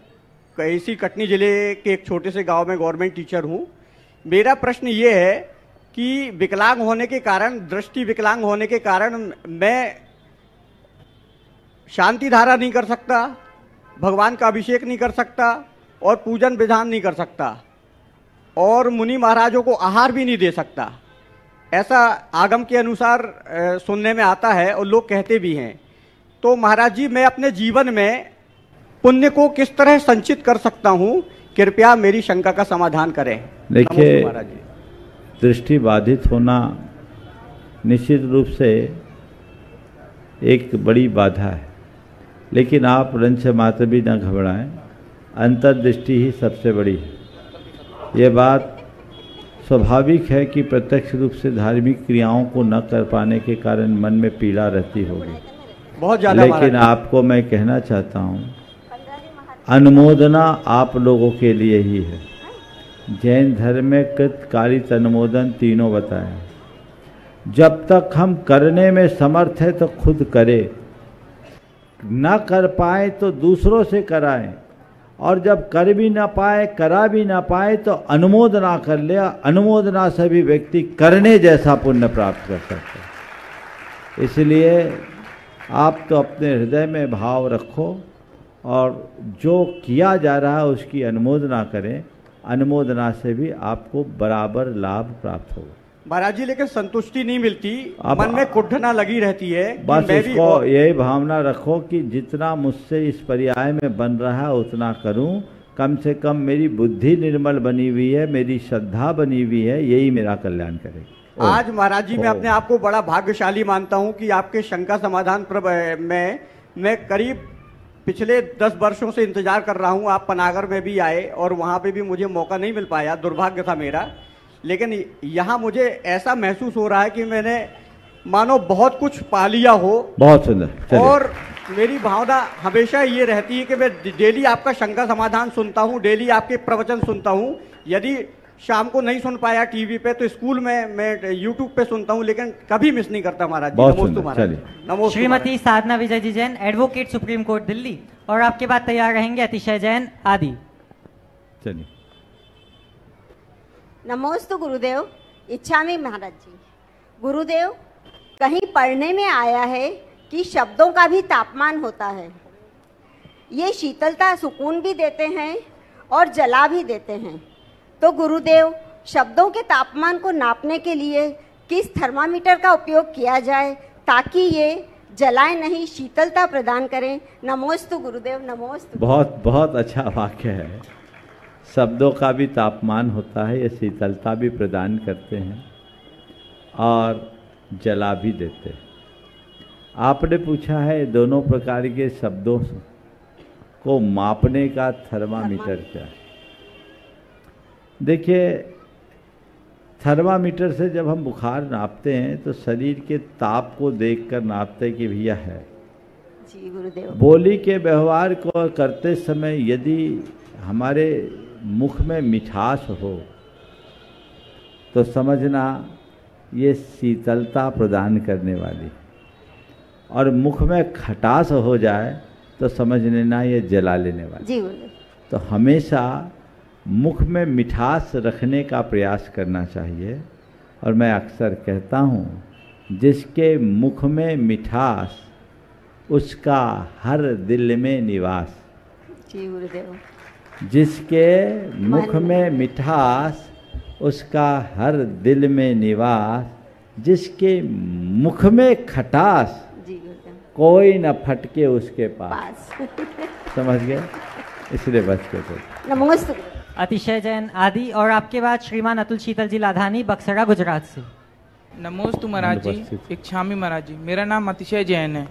इसी कटनी जिले के एक छोटे से गांव में गवर्नमेंट टीचर हूँ। मेरा प्रश्न ये है कि विकलांग होने के कारण, दृष्टि विकलांग होने के कारण मैं शांति धारा नहीं कर सकता, भगवान का अभिषेक नहीं कर सकता और पूजन विधान नहीं कर सकता और मुनि महाराजों को आहार भी नहीं दे सकता। ऐसा आगम के अनुसार सुनने में आता है और लोग कहते भी हैं। तो महाराज जी, मैं अपने जीवन में पुण्य को किस तरह संचित कर सकता हूँ, कृपया मेरी शंका का समाधान करें। देखिए, दृष्टि बाधित होना निश्चित रूप से एक बड़ी बाधा है, लेकिन आप रंच मात्र भी न घबराएं, अंतर्दृष्टि ही सबसे बड़ी है। ये बात स्वाभाविक है कि प्रत्यक्ष रूप से धार्मिक क्रियाओं को न कर पाने के कारण मन में पीड़ा रहती होगी, बहुत ज़्यादा। लेकिन आपको मैं कहना चाहता हूँ, अनुमोदना आप लोगों के लिए ही है। जैन धर्म में कृत, कारित, अनुमोदन तीनों बताए। जब तक हम करने में समर्थ है तो खुद करे, न कर पाए तो दूसरों से कराएं, और जब कर भी ना पाए, करा भी ना पाए तो अनुमोदना कर ले। अनुमोदना से भी व्यक्ति करने जैसा पुण्य प्राप्त कर सकता है। इसलिए आप तो अपने हृदय में भाव रखो और जो किया जा रहा है उसकी अनुमोदना करें। अनुमोदना से भी आपको बराबर लाभ प्राप्त होगा। महाराज जी, लेकिन संतुष्टि नहीं मिलती, मन में कुढ़ना लगी रहती है। बस इसको यही भावना रखो कि जितना मुझसे इस पर्याय में बन रहा है उतना करूं, कम से कम मेरी बुद्धि निर्मल बनी हुई है, मेरी श्रद्धा बनी हुई है, यही मेरा कल्याण करेगा। आज महाराज जी, मैं अपने आप को बड़ा भाग्यशाली मानता हूं कि आपके शंका समाधान में मैं करीब पिछले 10 वर्षों से इंतजार कर रहा हूं। आप पनागर में भी आए और वहां पे भी मुझे मौका नहीं मिल पाया, दुर्भाग्य था मेरा। लेकिन यहाँ मुझे ऐसा महसूस हो रहा है कि मैंने मानो बहुत कुछ पा लिया हो। बहुत सुंदर। और मेरी भावना हमेशा ये रहती है कि मैं डेली आपका शंका समाधान सुनता हूँ, डेली आपके प्रवचन सुनता हूँ। यदि शाम को नहीं सुन पाया टीवी पे तो स्कूल में मैं यूट्यूब पे सुनता हूँ, लेकिन कभी मिस नहीं करता महाराज जी। नमोस्तु महाराज। नमोस्तु। Shrimati Sadhana Vijay ji Jain, advocate supreme court Delhi, और आपके बाद तैयार रहेंगे अतिशय जैन आदि। चलिए। नमोस्तु गुरुदेव, इच्छामी महाराज जी। गुरुदेव, कहीं पढ़ने में आया है कि शब्दों का भी तापमान होता है। ये शीतलता, सुकून भी देते हैं और जला भी देते हैं। तो गुरुदेव, शब्दों के तापमान को नापने के लिए किस थर्मामीटर का उपयोग किया जाए ताकि ये जलाए नहीं, शीतलता प्रदान करें। नमोस्तु गुरुदेव, नमोस्तु। बहुत बहुत अच्छा वाक्य है। शब्दों का भी तापमान होता है, ये शीतलता भी प्रदान करते हैं और जला भी देते हैं। आपने पूछा है दोनों प्रकार के शब्दों को मापने का थर्मामीटर क्या है। देखिए, थर्मामीटर से जब हम बुखार नापते हैं तो शरीर के ताप को देखकर नापते हैं कि भैया है। जी गुरुदेव। बोली के व्यवहार को करते समय यदि हमारे मुख में मिठास हो तो समझना ये शीतलता प्रदान करने वाली, और मुख में खटास हो जाए तो समझ लेना ये जला लेने वाली। जी गुरुदेव। तो हमेशा मुख में मिठास रखने का प्रयास करना चाहिए। और मैं अक्सर कहता हूँ, जिसके मुख में मिठास उसका हर दिल में निवास। जी गुरुदेव। जिसके मुख में मिठास उसका हर दिल में निवास, जिसके मुख में खटास कोई न फटके उसके पास। समझ गए? इसलिए बच के तो। नमस्ते। अतिशय जैन आदि, और आपके बाद श्रीमान अतुल शीतल जी लाधानी, बक्सरा गुजरात से। नमोस्तु महाराज जी, इच्छामी महाराज जी। मेरा नाम अतिशय जैन है।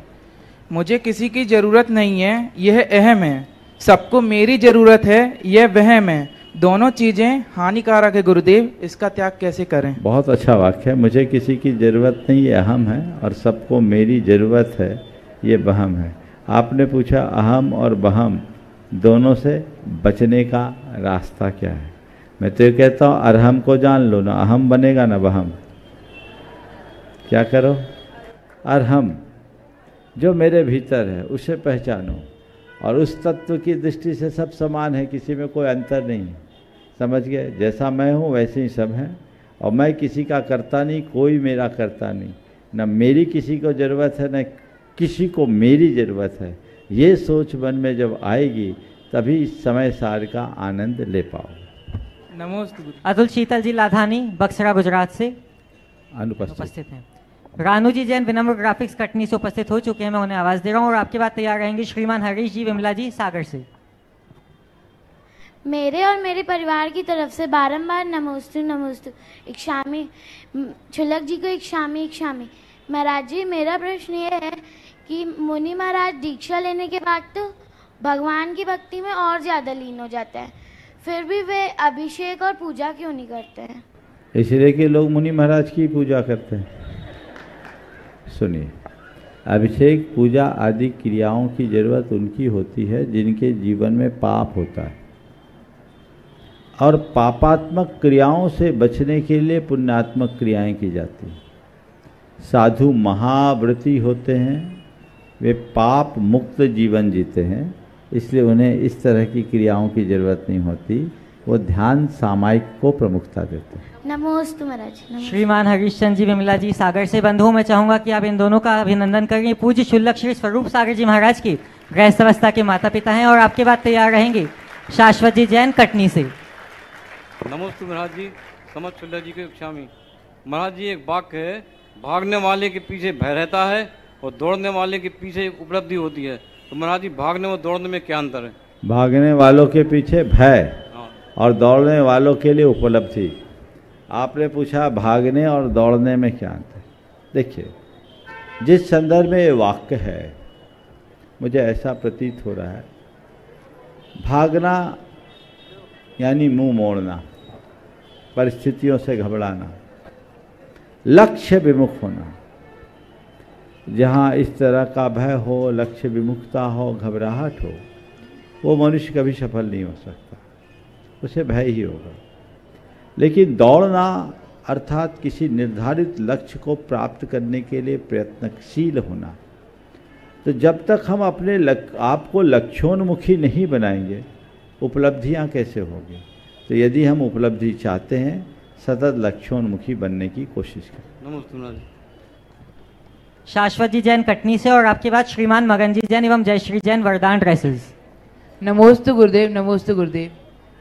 मुझे किसी की जरूरत नहीं है, यह अहम है। सबको मेरी जरूरत है, यह वहम है। दोनों चीजें हानिकारक है गुरुदेव, इसका त्याग कैसे करें? बहुत अच्छा वाक्य है। मुझे किसी की जरूरत नहीं, ये अहम है, और सबको मेरी जरूरत है, ये वहम है। आपने पूछा अहम और वहम दोनों से बचने का रास्ता क्या है। मैं तो ये कहता हूँ, अरहम को जान लो, ना अहम बनेगा ना वहम। क्या करो? अरहम जो मेरे भीतर है उसे पहचानो, और उस तत्व की दृष्टि से सब समान है, किसी में कोई अंतर नहीं है। समझ गए? जैसा मैं हूँ वैसे ही सब हैं, और मैं किसी का करता नहीं, कोई मेरा करता नहीं। न मेरी किसी को ज़रूरत है, न किसी को मेरी ज़रूरत है। ये सोच मन में जब आएगी तभी इस समय सार का आनंद ले पाओ। नमस्ते। अतुल शीतल जी लाधानी, बक्सरा गुजरात से अनुपस्थित हैं। रानू जी जैन विनम्र ग्राफिक्स कटनी से उपस्थित हो चुके हैं, मैं उन्हें आवाज दे रहा हूं, और आपके बाद तैयार रहेंगे श्रीमान हरीश जी विमला जी सागर से। मेरे और मेरे परिवार की तरफ से बारंबार नमोस्तु नमोस्तु। इक्षामी छुल्लक जी को इक्षामी इक्षामी। महाराज जी, मेरा प्रश्न ये है कि मुनि महाराज दीक्षा लेने के बाद तो भगवान की भक्ति में और ज्यादा लीन हो जाते हैं, फिर भी वे अभिषेक और पूजा क्यों नहीं करते हैं? इसलिए कि लोग मुनि महाराज की पूजा करते हैं। सुनिए, अभिषेक पूजा आदि क्रियाओं की जरूरत उनकी होती है जिनके जीवन में पाप होता है, और पापात्मक क्रियाओं से बचने के लिए पुण्यात्मक क्रियाएं की जाती हैं। साधु महाव्रती होते हैं, वे पाप मुक्त जीवन जीते हैं, इसलिए उन्हें इस तरह की क्रियाओं की जरूरत नहीं होती। वो ध्यान सामायिक को प्रमुखता देते हैं। नमोस्तु महाराज। श्रीमान हरीश चंद जी विमला जी सागर से। बंधुओं, मैं चाहूंगा कि आप इन दोनों का अभिनंदन करें। पूज्य शुल्लक श्री स्वरूप सागर जी महाराज की गृहस्थ अवस्था के माता पिता हैं, और आपके बाद तैयार रहेंगे शाश्वत जी जैन कटनी से। नमस्ते महाराज जी, समझ शुल्लक जी के इच्छामी। महाराज जी, एक वाक्य है, भागने वाले के पीछे भय रहता है और दौड़ने वाले के पीछे उपलब्धि होती है। तो महाराज जी, भागने और दौड़ने में क्या अंतर है? भागने वालों के पीछे भय और दौड़ने वालों के लिए उपलब्धि। आपने पूछा भागने और दौड़ने में क्या अंतर। देखिए, जिस संदर्भ में ये वाक्य है, मुझे ऐसा प्रतीत हो रहा है, भागना यानी मुंह मोड़ना, परिस्थितियों से घबराना, लक्ष्य विमुख होना। जहाँ इस तरह का भय हो, लक्ष्य विमुखता हो, घबराहट हो, वो मनुष्य कभी सफल नहीं हो सकता, उसे भय ही होगा। लेकिन दौड़ना अर्थात किसी निर्धारित लक्ष्य को प्राप्त करने के लिए प्रयत्नशील होना। तो जब तक हम अपने आपको लक्ष्योन्मुखी नहीं बनाएंगे, उपलब्धियां कैसे होगी? तो यदि हम उपलब्धि चाहते हैं, सतत लक्ष्योन्मुखी बनने की कोशिश करें। नमस्ते। शाश्वत जी जैन कटनी से, और आपके बाद श्रीमान मगन जी जैन एवं जयश्री जैन वरदान ड्रेसेस। नमोस्तु गुरुदेव, नमोस्तु गुरुदेव।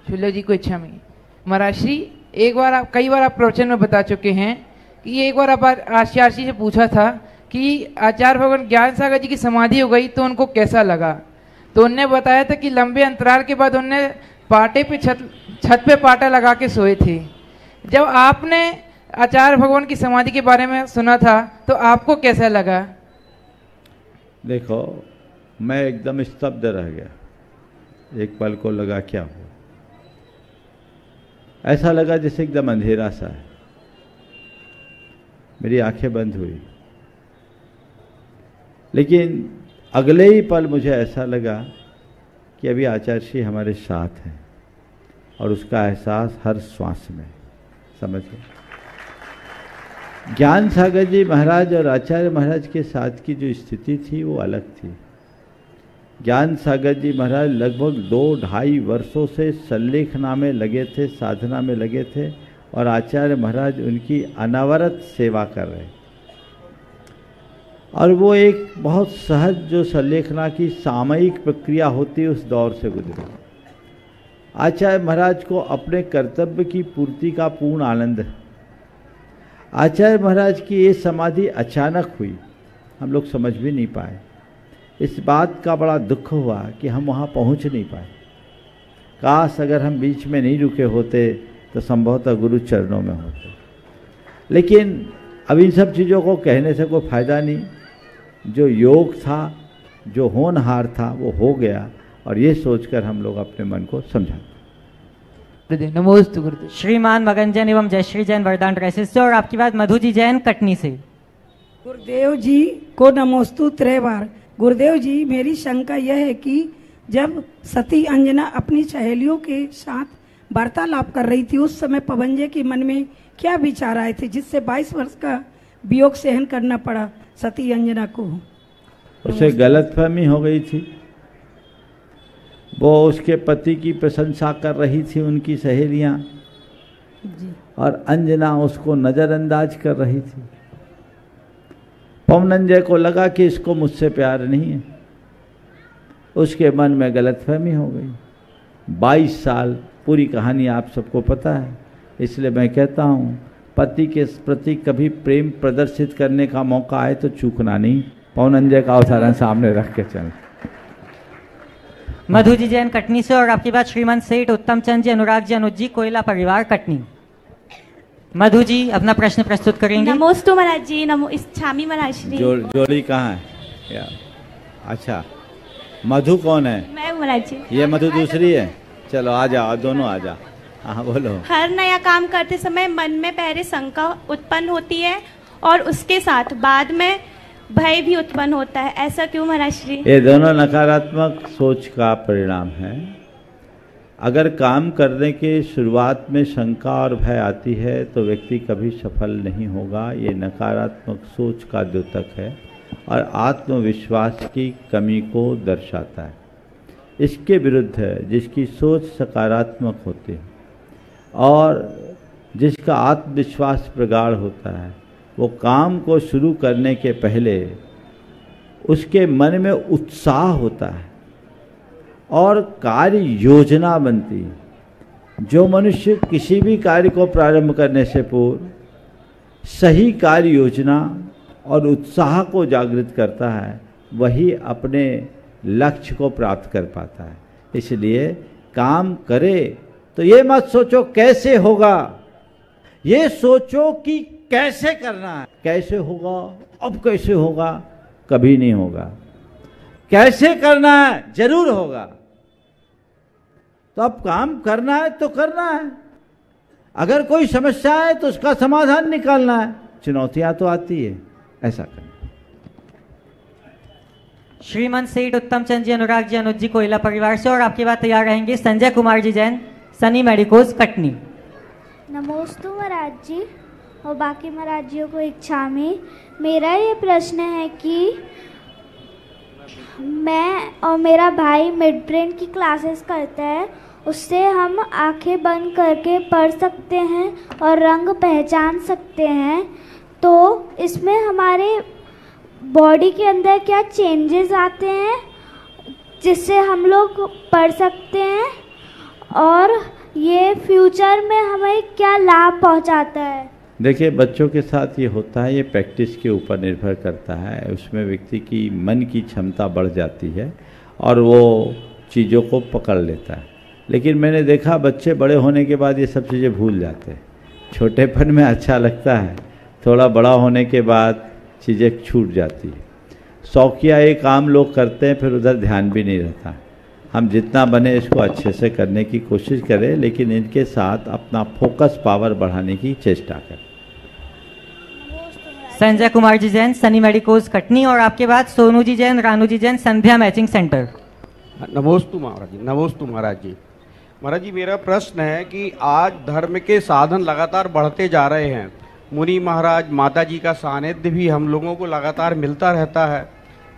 शुल्लक जी को इच्छा में महाराज श्री, कई बार आप प्रवचन में बता चुके हैं कि एक बार आचार्य से पूछा था कि आचार्य भगवान ज्ञान सागर जी की समाधि हो गई तो उनको कैसा लगा, तो उनने बताया था कि लंबे अंतराल के बाद उनने पाटे पे छत पे पाटा लगा के सोए थे। जब आपने आचार्य भगवान की समाधि के बारे में सुना था तो आपको कैसा लगा? देखो, मैं एकदम स्तब्ध रह गया, एक पल को लगा क्या हो, ऐसा लगा जैसे एकदम अंधेरा सा है। मेरी आंखें बंद हुई, लेकिन अगले ही पल मुझे ऐसा लगा कि अभी आचार्य श्री हमारे साथ हैं और उसका एहसास हर श्वास में। समझिए, ज्ञान सागर जी महाराज और आचार्य महाराज के साथ की जो स्थिति थी वो अलग थी। ज्ञान सागर जी महाराज लगभग 2-2.5 वर्षों से संलेखना में लगे थे, साधना में लगे थे, और आचार्य महाराज उनकी अनवरत सेवा कर रहे। और वो एक बहुत सहज जो संलेखना की सामयिक प्रक्रिया होती है उस दौर से गुजरे। आचार्य महाराज को अपने कर्तव्य की पूर्ति का पूर्ण आनंद है। आचार्य महाराज की ये समाधि अचानक हुई, हम लोग समझ भी नहीं पाए। इस बात का बड़ा दुख हुआ कि हम वहाँ पहुँच नहीं पाए। काश अगर हम बीच में नहीं रुके होते तो संभवतः गुरु चरणों में होते। लेकिन अब इन सब चीज़ों को कहने से कोई फायदा नहीं। जो योग था, जो होनहार था, वो हो गया, और ये सोचकर हम लोग अपने मन को समझा। नमोस्तु गुरुदेव। श्रीमान मगन जैन एवं जयश्री जैन वरदान ट्रेसिस से, और आपकी बात मधु जी जैन कटनी से। गुरुदेव जी को नमोस्तु 3 बार। गुरुदेव जी, मेरी शंका यह है कि जब सती अंजना अपनी सहेलियों के साथ वार्तालाप कर रही थी, उस समय पवनजय के मन में क्या विचार आए थे जिससे 22 वर्ष का वियोग सहन करना पड़ा सती अंजना को? उसे गलतफहमी हो गई थी। वो उसके पति की प्रशंसा कर रही थी, उनकी सहेलियां, और अंजना उसको नज़रअंदाज कर रही थी। पवनंजय को लगा कि इसको मुझसे प्यार नहीं है, उसके मन में गलतफहमी हो गई। 22 साल, पूरी कहानी आप सबको पता है, इसलिए मैं कहता हूँ पति के प्रति कभी प्रेम प्रदर्शित करने का मौका आए तो चूकना नहीं। पवनंजय का उदाहरण सामने रख के चल। मधु जी जैन कटनी से, और आपकी बात श्रीमान सेठ उत्तम चंद जी, अनुराग जी, अनुज जी, कोयला परिवार कटनी। मधु जी अपना प्रश्न प्रस्तुत करेंगे। नमोस्तु महाराज जी। नमो इच्छामी महाराज श्री। जोड़ी कहाँ है यार? अच्छा, मधु कौन है? मैं महाराज जी। ये मधु दूसरी है। चलो आ जाओ, दोनों आ जाओ। हाँ बोलो। हर नया काम करते समय मन में पहले शंका उत्पन्न होती है और उसके साथ बाद में भय भी उत्पन्न होता है, ऐसा क्यों महाराज श्री? ये दोनों नकारात्मक सोच का परिणाम है। अगर काम करने के शुरुआत में शंका और भय आती है तो व्यक्ति कभी सफल नहीं होगा। ये नकारात्मक सोच का द्योतक है और आत्मविश्वास की कमी को दर्शाता है। इसके विरुद्ध है जिसकी सोच सकारात्मक होती है और जिसका आत्मविश्वास प्रगाढ़ होता है, वो काम को शुरू करने के पहले उसके मन में उत्साह होता है और कार्य योजना बनती है। जो मनुष्य किसी भी कार्य को प्रारंभ करने से पूर्व सही कार्य योजना और उत्साह को जागृत करता है, वही अपने लक्ष्य को प्राप्त कर पाता है। इसलिए काम करे तो ये मत सोचो कैसे होगा, ये सोचो कि कैसे करना है। कैसे होगा, अब कैसे होगा, कभी नहीं होगा। कैसे करना है, जरूर होगा। तो अब काम करना है तो करना है। अगर कोई समस्या है तो उसका समाधान निकालना है। चुनौतियां तो आती है, ऐसा करना। श्रीमान सेठ उत्तम चंद जी, अनुराग जी, अनुज जी, कोयला परिवार से, और आपकी बात तैयार रहेंगे संजय कुमार जी जैन, सनी मेडिकोज कटनी। नमोस्तु महाराज जी और बाकी महाराज जियों को इच्छा में। मेरा ये प्रश्न है कि मैं और मेरा भाई मिड ब्रेन की क्लासेस करता है, उससे हम आंखें बंद करके पढ़ सकते हैं और रंग पहचान सकते हैं। तो इसमें हमारे बॉडी के अंदर क्या चेंजेस आते हैं जिससे हम लोग पढ़ सकते हैं, और ये फ्यूचर में हमें क्या लाभ पहुंचाता है? देखिए, बच्चों के साथ ये होता है, ये प्रैक्टिस के ऊपर निर्भर करता है। उसमें व्यक्ति की मन की क्षमता बढ़ जाती है और वो चीज़ों को पकड़ लेता है। लेकिन मैंने देखा बच्चे बड़े होने के बाद ये सब चीज़ें भूल जाते हैं। छोटेपन में अच्छा लगता है, थोड़ा बड़ा होने के बाद चीज़ें छूट जाती है। शौकिया एक आम लोग करते हैं, फिर उधर ध्यान भी नहीं रहता। हम जितना बने इसको अच्छे से करने की कोशिश करें, लेकिन इनके साथ अपना फोकस पावर बढ़ाने की चेष्टा करें। संजय कुमार जी जैन, सनी मेडिकोज कटनी, और आपके बाद सोनू जी जैन, रानू जी जैन, संध्या मैचिंग सेंटर। नमोस्तु महाराज जी। नमोस्तु महाराज जी। महाराज जी, मेरा प्रश्न है कि आज धर्म के साधन लगातार बढ़ते जा रहे हैं। मुनि महाराज, माता जी का सानिध्य भी हम लोगों को लगातार मिलता रहता है।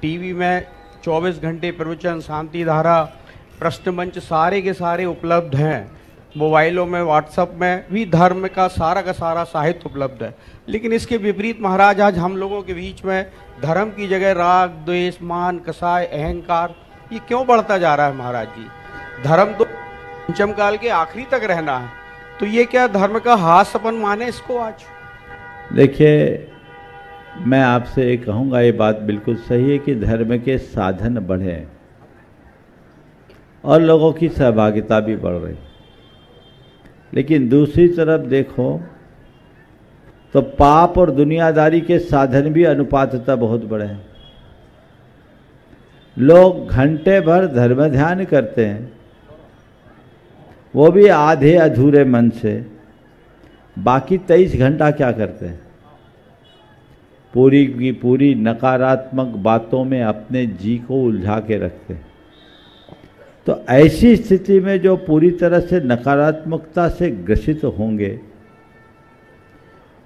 टीवी में 24 घंटे प्रवचन, शांति धारा, प्रश्न मंच सारे के सारे उपलब्ध हैं। मोबाइलों में, व्हाट्सएप में भी धर्म का सारा साहित्य उपलब्ध है। लेकिन इसके विपरीत महाराज, आज हम लोगों के बीच में धर्म की जगह राग, द्वेष, मान, कसाय, अहंकार, ये क्यों बढ़ता जा रहा है महाराज जी? धर्म तो पंचम काल के आखिरी तक रहना है, तो ये क्या धर्म का हास्यपन माने इसको आज? देखिए, मैं आपसे ये कहूँगा, ये बात बिल्कुल सही है कि धर्म के साधन बढ़े और लोगों की सहभागिता भी बढ़ रही। लेकिन दूसरी तरफ देखो तो पाप और दुनियादारी के साधन भी अनुपाततः बहुत बड़े हैं। लोग घंटे भर धर्म ध्यान करते हैं, वो भी आधे अधूरे मन से। बाकी 23 घंटा क्या करते हैं? पूरी की पूरी नकारात्मक बातों में अपने जी को उलझा के रखते हैं। तो ऐसी स्थिति में जो पूरी तरह से नकारात्मकता से ग्रसित होंगे,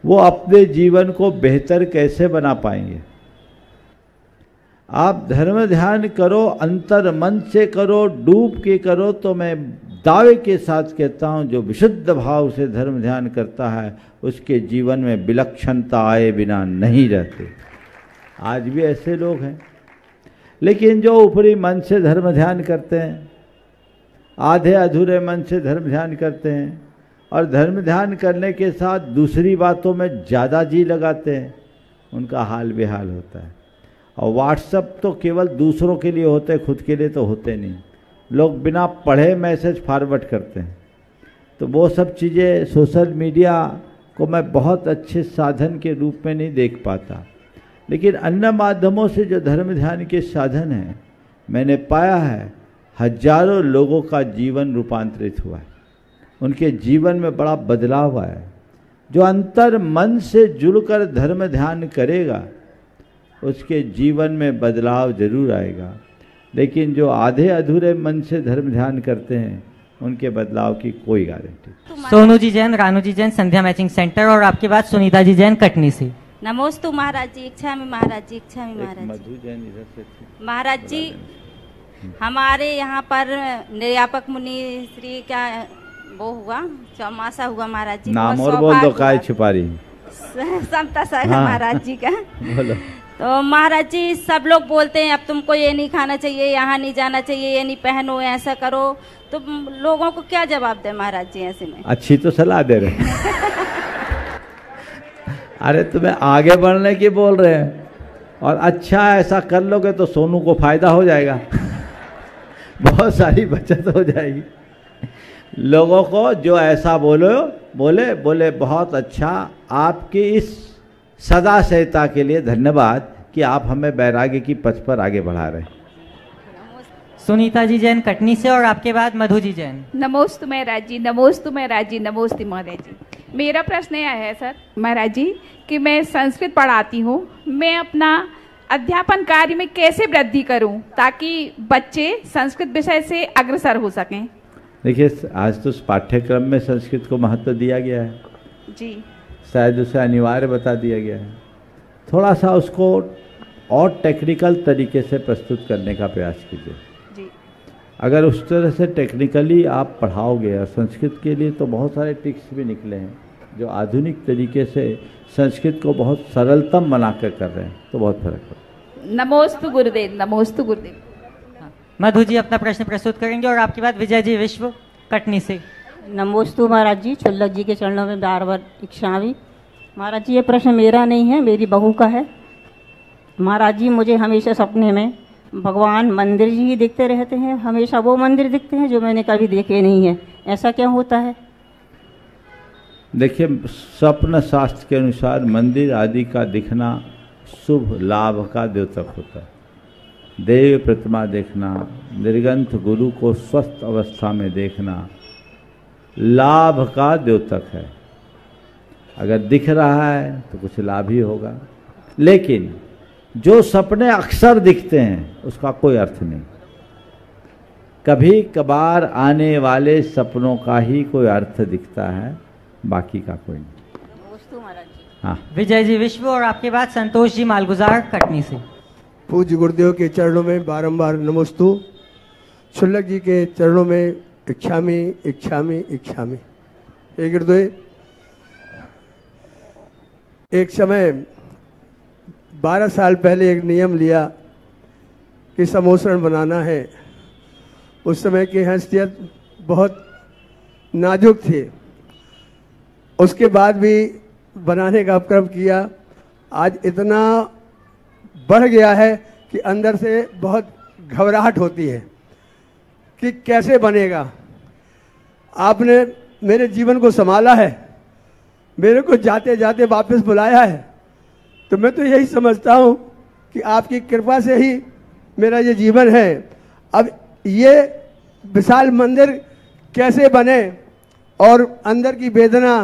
वो अपने जीवन को बेहतर कैसे बना पाएंगे? आप धर्म ध्यान करो, अंतर मन से करो, डूब के करो, तो मैं दावे के साथ कहता हूँ, जो विशुद्ध भाव से धर्म ध्यान करता है उसके जीवन में विलक्षणता आए बिना नहीं रहते। आज भी ऐसे लोग हैं। लेकिन जो ऊपरी मन से धर्म ध्यान करते हैं, आधे अधूरे मन से धर्म ध्यान करते हैं और धर्म ध्यान करने के साथ दूसरी बातों में ज़्यादा जी लगाते हैं, उनका हाल बेहाल होता है। और व्हाट्सएप तो केवल दूसरों के लिए होते, खुद के लिए तो होते नहीं। लोग बिना पढ़े मैसेज फॉरवर्ड करते हैं। तो वो सब चीज़ें, सोशल मीडिया को मैं बहुत अच्छे साधन के रूप में नहीं देख पाता। लेकिन अन्य माध्यमों से जो धर्म ध्यान के साधन हैं, मैंने पाया है हजारों लोगों का जीवन रूपांतरित हुआ है, उनके जीवन में बड़ा बदलाव हुआ है। जो अंतर मन से जुड़कर धर्म ध्यान करेगा उसके जीवन में बदलाव जरूर आएगा। लेकिन जो आधे अधूरे मन से धर्म ध्यान करते हैं, उनके बदलाव की कोई गारंटी। सोनू जी जैन, रानू जी जैन, संध्या मैचिंग सेंटर, और आपके बाद सुनीता जी जैन कटनी से। नमोस्तु महाराज जी। इच्छा में महाराज जी। इच्छा में महाराज मधु जैन इधर से। महाराज जी, हमारे यहाँ पर निर्यापक मुनि श्री का वो हुआ, चौमासा हुआ महाराज जी। नाम और बोल दो, काय छुपा रही? समता सा महाराज जी का। बोलो। तो महाराज जी, सब लोग बोलते हैं अब तुमको ये नहीं खाना चाहिए, यहाँ नहीं जाना चाहिए, ये नहीं पहनो, ऐसा करो, तो लोगों को क्या जवाब दे महाराज जी ऐसे में? अच्छी तो सलाह दे रहे अरे तुम्हें आगे बढ़ने की बोल रहे हैं, और अच्छा ऐसा कर लोगे तो सोनू को फायदा हो जाएगा बहुत सारी बचत हो जाएगी। लोगों को जो ऐसा बोले बहुत अच्छा। आपकी इस सदा सहता के लिए धन्यवाद कि आप हमें वैराग्य की पथ पर आगे बढ़ा रहे हैं। सुनीता जी जैन कटनी से, और आपके बाद मधु जी जैन। नमोस्तु महाराज जी। नमोस्तु महाराज जी। नमोस्तु महाराज जी। मेरा प्रश्न यह है सर महाराज जी कि मैं संस्कृत पढ़ाती हूँ, मैं अपना अध्यापन कार्य में कैसे वृद्धि करूं ताकि बच्चे संस्कृत विषय से अग्रसर हो सकें? देखिए, आज तो पाठ्यक्रम में संस्कृत को महत्व दिया गया है जी, शायद उसे अनिवार्य बता दिया गया है। थोड़ा सा उसको और टेक्निकल तरीके से प्रस्तुत करने का प्रयास कीजिए जी। अगर उस तरह से टेक्निकली आप पढ़ाओगे, और संस्कृत के लिए तो बहुत सारे टिप्स भी निकले हैं जो आधुनिक तरीके से संस्कृत को बहुत सरलतम बनाकर कर रहे हैं, तो बहुत फर्क पड़ता। नमोस्तु गुरुदेव। नमोस्तु गुरुदेव। मधु जी अपना प्रश्न प्रस्तुत करेंगे, और आपके बाद विजय जी विश्व कटनी से। नमोस्तु महाराज जी। छुल्लक जी के चरणों में बार बार इच्छामी। महाराज जी ये प्रश्न मेरा नहीं है, मेरी बहू का है। महाराज जी मुझे हमेशा सपने में भगवान मंदिर जी ही दिखते रहते हैं, हमेशा वो मंदिर दिखते हैं जो मैंने कभी देखे नहीं है, ऐसा क्या होता है? देखिए, स्वप्न शास्त्र के अनुसार मंदिर आदि का दिखना शुभ लाभ का द्योतक होता है। देव प्रतिमा देखना, निर्गंथ गुरु को स्वस्थ अवस्था में देखना लाभ का द्योतक है। अगर दिख रहा है तो कुछ लाभ ही होगा, लेकिन जो सपने अक्सर दिखते हैं उसका कोई अर्थ नहीं। कभी कभार आने वाले सपनों का ही कोई अर्थ दिखता है, बाकी का कोई नहीं। हाँ, विजय जी विश्व और आपके बाद संतोष जी मालगुजार कटनी से। पूज्य गुरुदेव के चरणों में बारंबार नमोस्तु। शुल्लक जी के चरणों में इच्छामी इच्छामी इच्छामी। हे गुरुदेव, एक समय 12 साल पहले एक नियम लिया कि समोसरण बनाना है। उस समय की हैसियत बहुत नाजुक थी, उसके बाद भी बनाने का उपक्रम किया। आज इतना बढ़ गया है कि अंदर से बहुत घबराहट होती है कि कैसे बनेगा। आपने मेरे जीवन को संभाला है, मेरे को जाते जाते वापस बुलाया है, तो मैं तो यही समझता हूँ कि आपकी कृपा से ही मेरा ये जीवन है। अब ये विशाल मंदिर कैसे बने और अंदर की वेदना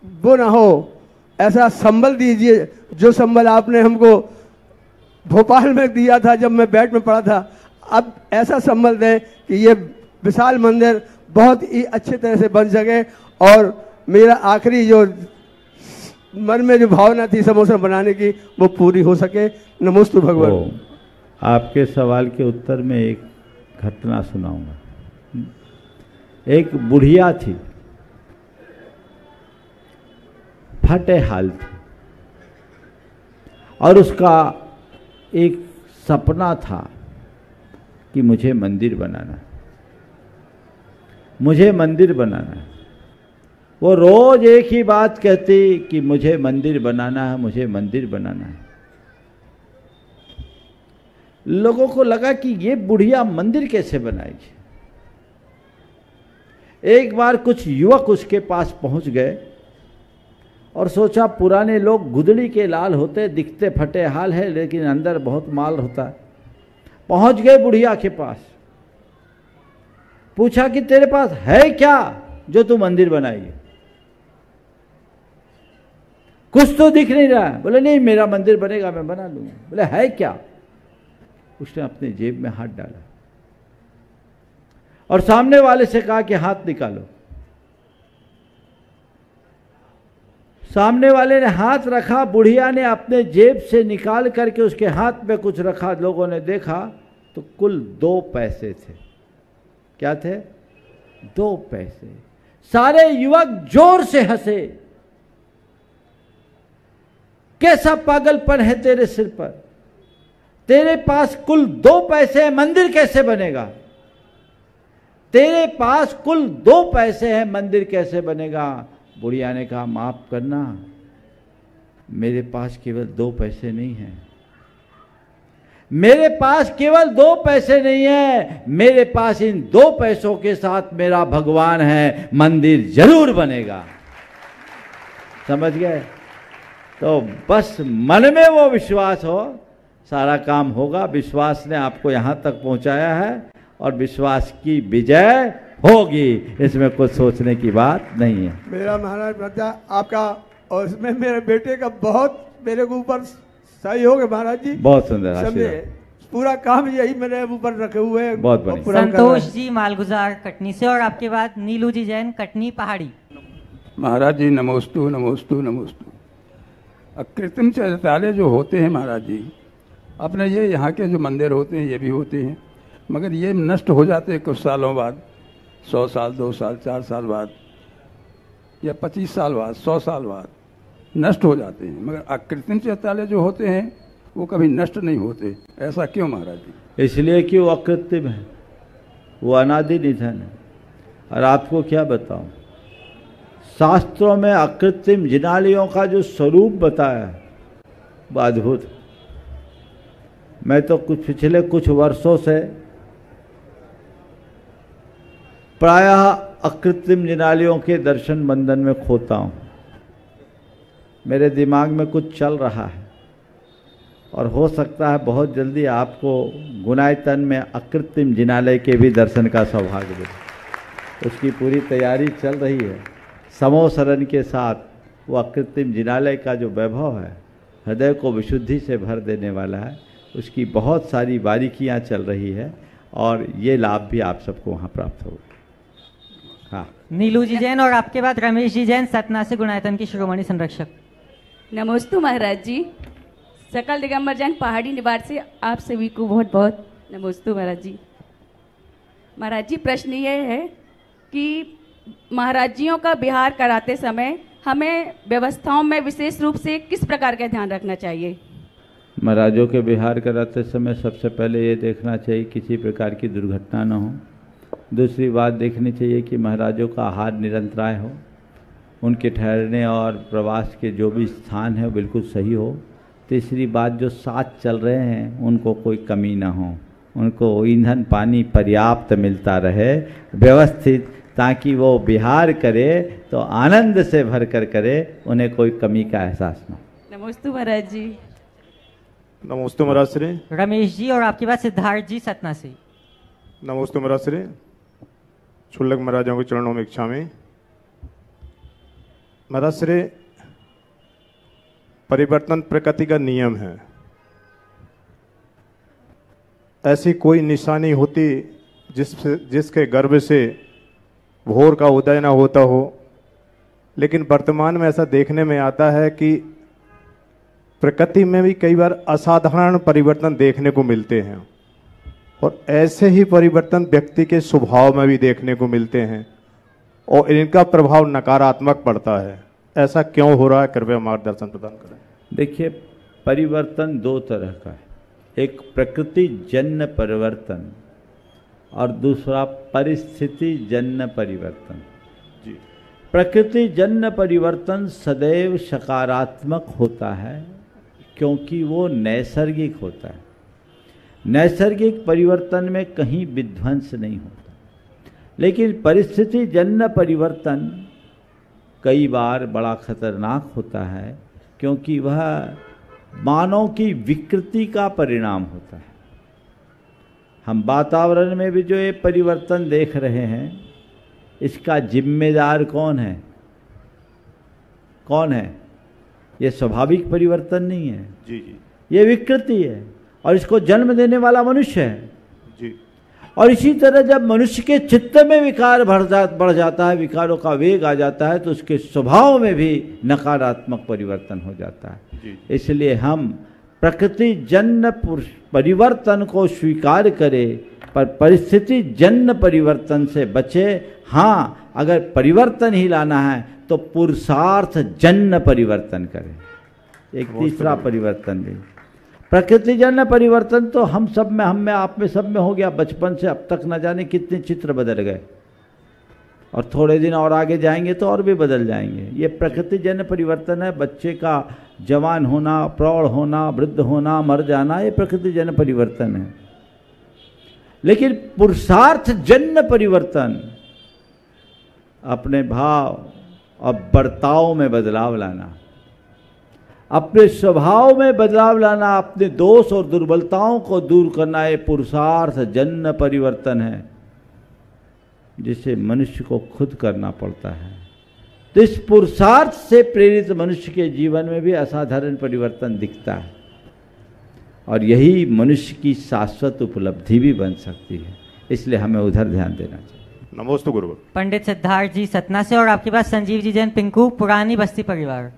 वो ना हो, ऐसा संबल दीजिए जो संबल आपने हमको भोपाल में दिया था जब मैं बेड में पड़ा था। अब ऐसा संबल दें कि ये विशाल मंदिर बहुत ही अच्छे तरह से बन सके और मेरा आखिरी जो मन में जो भावना थी समोसा बनाने की वो पूरी हो सके। नमोस्तु भगवान। आपके सवाल के उत्तर में एक घटना सुनाऊंगा। एक बुढ़िया थी, फटे हाल थी, और उसका एक सपना था कि मुझे मंदिर बनाना है, मुझे मंदिर बनाना है। वो रोज एक ही बात कहती कि मुझे मंदिर बनाना है, मुझे मंदिर बनाना है। लोगों को लगा कि ये बुढ़िया मंदिर कैसे बनाएगी। एक बार कुछ युवक उसके पास पहुंच गए और सोचा पुराने लोग गुदड़ी के लाल होते, दिखते फटे हाल है लेकिन अंदर बहुत माल होता है। पहुंच गए बुढ़िया के पास, पूछा कि तेरे पास है क्या जो तू मंदिर बनाएगी? कुछ तो दिख नहीं रहा है। बोले नहीं, मेरा मंदिर बनेगा, मैं बना लूंगा। बोले है क्या? उसने अपने जेब में हाथ डाला और सामने वाले से कहा कि हाथ निकालो। सामने वाले ने हाथ रखा, बुढ़िया ने अपने जेब से निकाल करके उसके हाथ में कुछ रखा। लोगों ने देखा तो कुल 2 पैसे थे। क्या थे? 2 पैसे। सारे युवक जोर से हंसे। कैसा पागलपन है तेरे सिर पर? तेरे पास कुल 2 पैसे हैं, मंदिर कैसे बनेगा? तेरे पास कुल 2 पैसे हैं, मंदिर कैसे बनेगा? बुढ़िया ने कहा माफ करना, मेरे पास केवल 2 पैसे नहीं हैं। मेरे पास केवल 2 पैसे नहीं है, मेरे पास इन 2 पैसों के साथ मेरा भगवान है, मंदिर जरूर बनेगा। समझ गए? तो बस मन में वो विश्वास हो, सारा काम होगा। विश्वास ने आपको यहां तक पहुंचाया है और विश्वास की विजय होगी, इसमें कुछ सोचने की बात नहीं है। मेरा महाराज बच्चा आपका और इसमें मेरे बेटे का बहुत मेरे को ऊपर सहयोग है महाराज जी। बहुत सुंदर आशीर्वाद। पूरा काम यही मेरे ऊपर रखे हुए हैं। बहुत बढ़िया। संतोष जी मालगुजार कटनी से और आपके बाद नीलू जी जैन कटनी पहाड़ी। महाराज जी नमोस्तु नमोस्तु नमोस्तु। कृत्रिम शौचालय जो होते हैं महाराज जी, अपने ये यहाँ के जो मंदिर होते हैं ये भी होते हैं, मगर ये नष्ट हो जाते हैं कुछ सालों बाद, 100 साल 2 साल 4 साल बाद या 25 साल बाद 100 साल बाद नष्ट हो जाते हैं। मगर अकृत्रिम शौचालय जो होते हैं वो कभी नष्ट नहीं होते। ऐसा क्यों महाराज जी? इसलिए कि वो अकृत्रिम है, वो अनादि निधन है। और आपको क्या बताऊं, शास्त्रों में अकृत्रिम जिनालयों का जो स्वरूप बताया है वो अद्भुत। मैं तो पिछले कुछ वर्षों से प्रायः अकृत्रिम जिनालयों के दर्शन बंधन में खोता हूँ। मेरे दिमाग में कुछ चल रहा है और हो सकता है बहुत जल्दी आपको गुनायतन में अकृत्रिम जिनालय के भी दर्शन का सौभाग्य मिले। उसकी पूरी तैयारी चल रही है। समूह शरण के साथ वो अकृत्रिम जिनालय का जो वैभव है, हृदय को विशुद्धि से भर देने वाला है, उसकी बहुत सारी बारीकियां चल रही है और ये लाभ भी आप सबको वहाँ प्राप्त होगा। हाँ, नीलू जी जैन और आपके बाद रमेश जी जैन, सतना से गुणायतन की शिरोमणि संरक्षक। नमोस्तु महाराज जी। सकल दिगंबर जैन पहाड़ी निवास से आप सभी को बहुत बहुत नमोस्तु महाराज जी। महाराज जी, प्रश्न ये है कि महाराज जियों का विहार कराते समय हमें व्यवस्थाओं में विशेष रूप से किस प्रकार का ध्यान रखना चाहिए? महाराजों के विहार कराते समय सबसे पहले ये देखना चाहिए किसी प्रकार की दुर्घटना न हो। दूसरी बात देखनी चाहिए कि महाराजों का आहार निरंतराय हो, उनके ठहरने और प्रवास के जो भी स्थान है वो बिल्कुल सही हो। तीसरी बात, जो साथ चल रहे हैं उनको कोई कमी ना हो, उनको ईंधन पानी पर्याप्त मिलता रहे व्यवस्थित, ताकि वो विहार करे तो आनंद से भर कर करे, उन्हें कोई कमी का एहसास न हो। नमोस्तु महाराज जी। नमोस्तु महाराज श्री। रमेश जी और आपके बाद सिद्धार्थ जी सतना से। नमोस्तु महाराज श्री। क्षुल्लक महाराजों के चरणों में इच्छा में महाराज श्री, परिवर्तन प्रकृति का नियम है। ऐसी कोई निशानी होती जिसके गर्भ से भोर का उदय ना होता हो, लेकिन वर्तमान में ऐसा देखने में आता है कि प्रकृति में भी कई बार असाधारण परिवर्तन देखने को मिलते हैं और ऐसे ही परिवर्तन व्यक्ति के स्वभाव में भी देखने को मिलते हैं और इनका प्रभाव नकारात्मक पड़ता है। ऐसा क्यों हो रहा है, कृपया मार्गदर्शन प्रदान करें। देखिए, परिवर्तन दो तरह का है, एक प्रकृति जन्य परिवर्तन और दूसरा परिस्थिति जन्य परिवर्तन। जी। प्रकृति जन्य परिवर्तन सदैव सकारात्मक होता है क्योंकि वो नैसर्गिक होता है। नैसर्गिक परिवर्तन में कहीं विध्वंस नहीं होता, लेकिन परिस्थिति जन्य परिवर्तन कई बार बड़ा खतरनाक होता है क्योंकि वह मानव की विकृति का परिणाम होता है। हम वातावरण में भी जो ये परिवर्तन देख रहे हैं, इसका जिम्मेदार कौन है? कौन है? ये स्वाभाविक परिवर्तन नहीं है, जी जी, ये विकृति है और इसको जन्म देने वाला मनुष्य है। जी। और इसी तरह जब मनुष्य के चित्त में विकार बढ़ जाता है, विकारों का वेग आ जाता है, तो उसके स्वभाव में भी नकारात्मक परिवर्तन हो जाता है। इसलिए हम प्रकृति जन्य परिवर्तन को स्वीकार करें पर परिस्थिति जन्य परिवर्तन से बचे। हाँ, अगर परिवर्तन ही लाना है तो पुरुषार्थ जन्य परिवर्तन करें। एक तीसरा परिवर्तन भी प्रकृति जन्य परिवर्तन तो हम सब में, हम में, आप में, सब में हो गया। बचपन से अब तक न जाने कितने चित्र बदल गए और थोड़े दिन और आगे जाएंगे तो और भी बदल जाएंगे। ये प्रकृति जन्य परिवर्तन है। बच्चे का जवान होना, प्रौढ़ होना, वृद्ध होना, मर जाना, ये प्रकृति जन्य परिवर्तन है। लेकिन पुरुषार्थ जन्य परिवर्तन अपने भाव और बर्ताव में बदलाव लाना, अपने स्वभाव में बदलाव लाना, अपने दोष और दुर्बलताओं को दूर करना, ये पुरुषार्थ जन्य परिवर्तन है जिसे मनुष्य को खुद करना पड़ता है। तो इस पुरुषार्थ से प्रेरित मनुष्य के जीवन में भी असाधारण परिवर्तन दिखता है और यही मनुष्य की शाश्वत उपलब्धि भी बन सकती है। इसलिए हमें उधर ध्यान देना चाहिए। नमोस्तु गुरु। पंडित सिद्धार्थ जी सतना से और आपके पास संजीव जी जैन पिंकू, पुरानी बस्ती परिवार।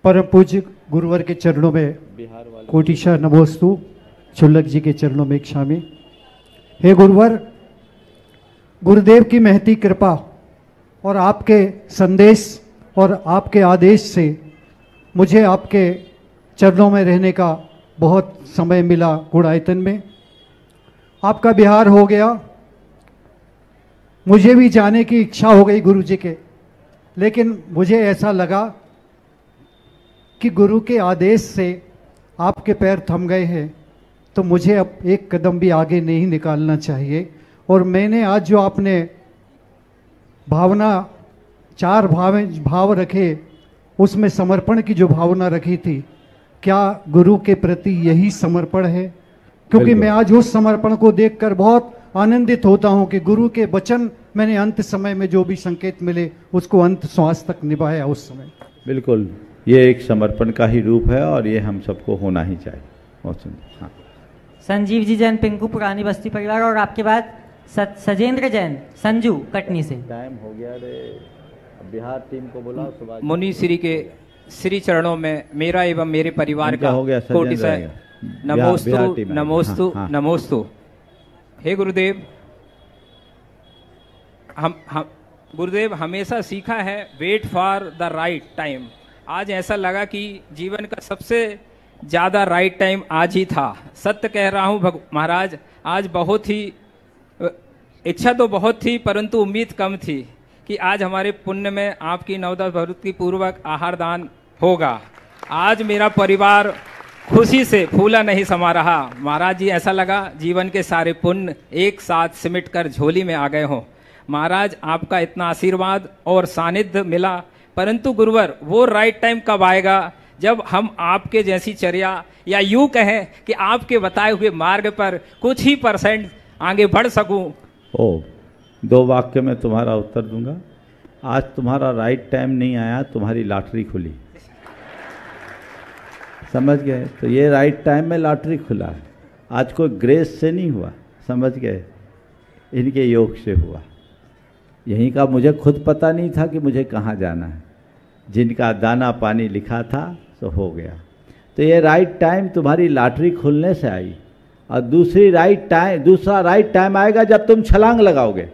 परम पूज्य गुरुवर के चरणों में कोटिशा नमोस्तु, क्षुल्लक जी के चरणों में क्षामी। हे गुरुवर, गुरुदेव की महती कृपा और आपके संदेश और आपके आदेश से मुझे आपके चरणों में रहने का बहुत समय मिला। गुणायतन में आपका विहार हो गया, मुझे भी जाने की इच्छा हो गई गुरु जी के, लेकिन मुझे ऐसा लगा कि गुरु के आदेश से आपके पैर थम गए हैं, तो मुझे अब एक कदम भी आगे नहीं निकालना चाहिए। और मैंने आज जो आपने भावना, 4 भाव रखे, उसमें समर्पण की जो भावना रखी थी, क्या गुरु के प्रति यही समर्पण है? क्योंकि मैं आज उस समर्पण को देखकर बहुत आनंदित होता हूं कि गुरु के वचन मैंने अंत समय में जो भी संकेत मिले उसको अंत श्वास तक निभाया उस समय। बिल्कुल, ये एक समर्पण का ही रूप है और ये हम सबको होना ही चाहिए। बहुत सुंदर। हाँ। संजीव जी जैन, पिंकू, पुरानी बस्ती परिवार, और आपके बाद सजेंद्र जैन, संजू, कटनी से। टाइम हो गया रे, बिहार टीम को बुलाओ। सुबह मुनि श्री के श्री चरणों में मेरा एवं मेरे परिवार का कोटि से नमोस्तु नमोस्तु नमोस्तु। हे गुरुदेव, हम गुरुदेव हमेशा सीखा है wait for the right time. आज ऐसा लगा कि जीवन का सबसे ज्यादा राइट टाइम आज ही था। सत्य कह रहा हूं महाराज, आज बहुत ही इच्छा तो बहुत थी परंतु उम्मीद कम थी कि आज हमारे पुण्य में आपकी 9-10 भक्ति पूर्वक आहार दान होगा। आज मेरा परिवार खुशी से फूला नहीं समा रहा। महाराज जी, ऐसा लगा जीवन के सारे पुण्य एक साथ सिमट कर झोली में आ गए हों। महाराज, आपका इतना आशीर्वाद और सानिध्य मिला, परंतु गुरुवर वो राइट टाइम कब आएगा जब हम आपके जैसी चर्या, या यूं कहें कि आपके बताए हुए मार्ग पर कुछ ही % आगे बढ़ सकूं। 2 वाक्य में तुम्हारा उत्तर दूंगा। आज तुम्हारा राइट टाइम नहीं आया, तुम्हारी लॉटरी खुली। समझ गए? तो ये राइट टाइम में लॉटरी खुला है। आज कोई ग्रेस से नहीं हुआ, समझ गए? इनके योग से हुआ। यहीं का मुझे खुद पता नहीं था कि मुझे कहाँ जाना है। जिनका दाना पानी लिखा था तो हो गया। तो ये राइट टाइम तुम्हारी लॉटरी खुलने से आई। और दूसरा राइट टाइम आएगा जब तुम छलांग लगाओगे।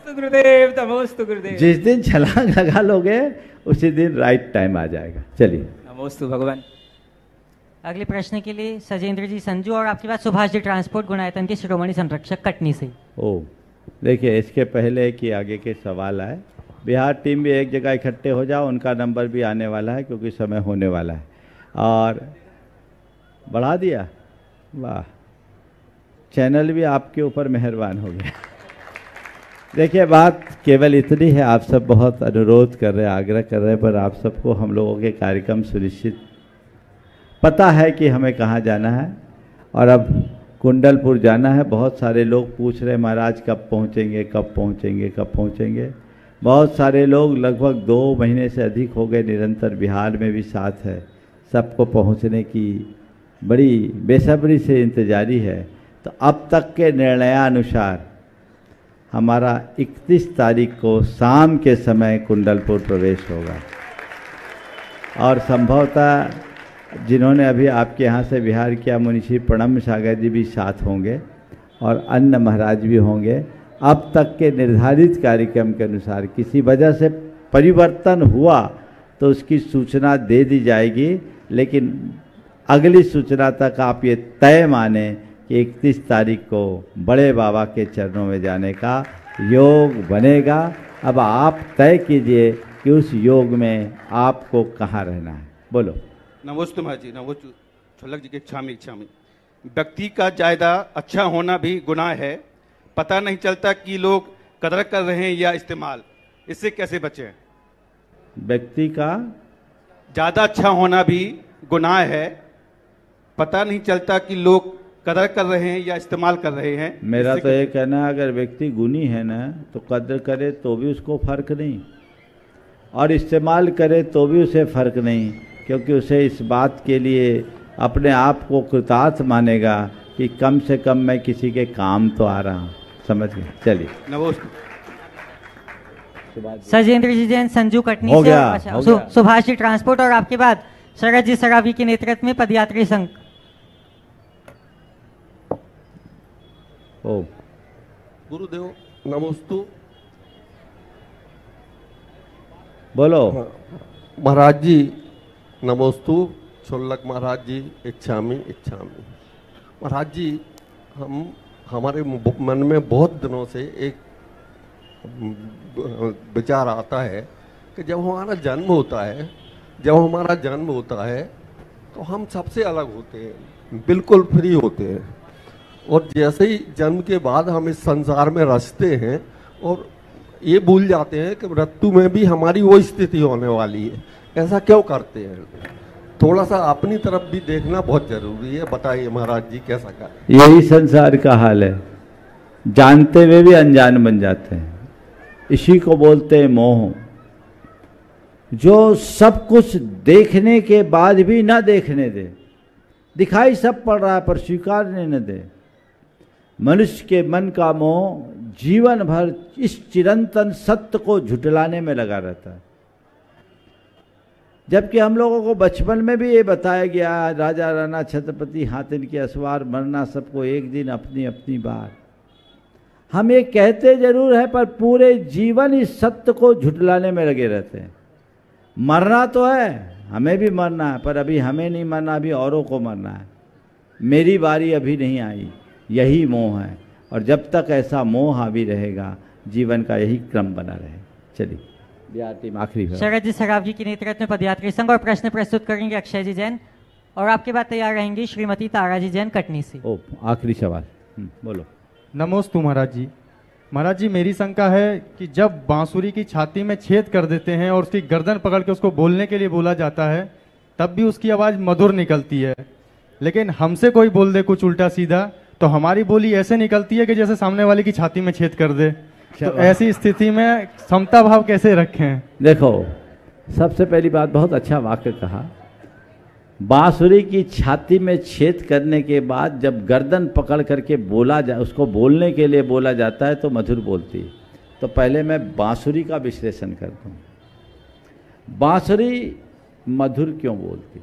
गुरुदेव, नमोस्तु गुरुदेव। जिस दिन छलांग लगा लोगे उसी दिन राइट टाइम आ जाएगा। चलिए, नमोस्तु भगवान। अगले प्रश्न के लिए सजेंद्र जी, संजू, और आपके बाद सुभाष जी, ट्रांसपोर्ट गुणायतन के शिरोमणि संरक्षक, कटनी से। देखिए, इसके पहले कि आगे के सवाल आए, बिहार टीम भी एक जगह इकट्ठे हो जाओ, उनका नंबर भी आने वाला है क्योंकि समय होने वाला है। और बढ़ा दिया, वाह, चैनल भी आपके ऊपर मेहरबान हो गया। देखिए, बात केवल इतनी है, आप सब बहुत अनुरोध कर रहे हैं, आग्रह कर रहे हैं, पर आप सबको हम लोगों के कार्यक्रम सुनिश्चित पता है कि हमें कहाँ जाना है। और अब कुंडलपुर जाना है। बहुत सारे लोग पूछ रहे हैं महाराज कब पहुँचेंगे, कब पहुँचेंगे, कब पहुँचेंगे। बहुत सारे लोग लगभग 2 महीने से अधिक हो गए निरंतर बिहार में भी साथ है। सबको पहुँचने की बड़ी बेसब्री से इंतजारी है। तो अब तक के निर्णयानुसार हमारा 31 तारीख को शाम के समय कुंडलपुर प्रवेश होगा। और संभवतः जिन्होंने अभी आपके यहाँ से विहार किया, मुनिषी प्रणम सागर जी भी साथ होंगे और अन्य महाराज भी होंगे। अब तक के निर्धारित कार्यक्रम के अनुसार किसी वजह से परिवर्तन हुआ तो उसकी सूचना दे दी जाएगी, लेकिन अगली सूचना तक आप ये तय माने कि 31 तारीख को बड़े बाबा के चरणों में जाने का योग बनेगा। अब आप तय कीजिए कि उस योग में आपको कहाँ रहना है। बोलो। नमोस्तु महाराज जी, नमोस्तु छोलक जी के इच्छा में व्यक्ति का ज़्यादा अच्छा होना भी गुनाह है। पता नहीं चलता कि लोग कदर कर रहे हैं या इस्तेमाल, इससे कैसे बचें? व्यक्ति का ज़्यादा अच्छा होना भी गुनाह है, पता नहीं चलता कि लोग कदर कर रहे हैं या इस्तेमाल कर रहे हैं। मेरा तो ये कहना है, अगर व्यक्ति गुनी है ना तो कदर करे तो भी उसको फर्क नहीं, और इस्तेमाल करे तो भी उसे फर्क नहीं, क्योंकि उसे इस बात के लिए अपने आप को कृतार्थ मानेगा कि कम से कम मैं किसी के काम तो आ रहा हूँ। समझ गए? चलिए, नमस्कार। सजेंद्र जी जैन, संजू, कटनी हो से। गया, अच्छा, हो गया। सुभाष जी, ट्रांसपोर्ट, और आपके बाद शरद जी सरावी के नेतृत्व में पदयात्री संघ। गुरुदेव नमोस्तु। बोलो। महाराज जी नमोस्तु। छोलक महाराज जी, इच्छामी। महाराज जी, हम हमारे मन में बहुत दिनों से एक विचार आता है कि जब हमारा जन्म होता है तो हम सबसे अलग होते हैं, बिल्कुल फ्री होते हैं, और जैसे ही जन्म के बाद हम इस संसार में रचते हैं और ये भूल जाते हैं कि मृत्यु में भी हमारी वो स्थिति होने वाली है। ऐसा क्यों करते हैं? थोड़ा सा अपनी तरफ भी देखना बहुत जरूरी है। बताइए महाराज जी कैसा करें? यही संसार का हाल है, जानते हुए भी अनजान बन जाते हैं। इसी को बोलते हैं मोह। जो सब कुछ देखने के बाद भी ना देखने दे, दिखाई सब पड़ रहा है पर स्वीकारने न दे। मनुष्य के मन का मोह जीवन भर इस चिरंतन सत्य को झुटलाने में लगा रहता है। जबकि हम लोगों को बचपन में भी ये बताया गया, राजा राणा छत्रपति हाथिन के असवार, मरना सबको एक दिन अपनी अपनी बार। हम ये कहते जरूर है पर पूरे जीवन इस सत्य को झुटलाने में लगे रहते हैं। मरना तो है, हमें भी मरना है, पर अभी हमें नहीं मरना, अभी औरों को मरना है। मेरी बारी अभी नहीं आई, यही मोह है। और जब तक ऐसा मोह हावी रहेगा, जीवन का यही क्रम बना रहे। चलिए आखिरी शरद जी सरावगी की नेतृत्व में पदयात्री संघ और प्रश्न प्रस्तुत करेंगे अक्षय जी जैन, और आपके बाद तैयार रहेंगी श्रीमती तारा जी जैन कटनी से। आखिरी सवाल बोलो। नमोस्तु महाराज जी। महाराज जी, मेरी शंका है कि जब बांसुरी की छाती में छेद कर देते हैं और उसकी गर्दन पकड़ के उसको बोलने के लिए बोला जाता है, तब भी उसकी आवाज़ मधुर निकलती है। लेकिन हमसे कोई बोल दे कुछ उल्टा सीधा तो हमारी बोली ऐसे निकलती है कि जैसे सामने वाले की छाती में छेद कर दे। तो ऐसी स्थिति में समता भाव कैसे रखें? देखो, सबसे पहली बात, बहुत अच्छा वाक्य कहा। बांसुरी की छाती में छेद करने के बाद जब गर्दन पकड़ करके बोला जा, उसको बोलने के लिए बोला जाता है तो मधुर बोलती है। तो पहले मैं बांसुरी का विश्लेषण करता हूँ। बांसुरी मधुर क्यों बोलती?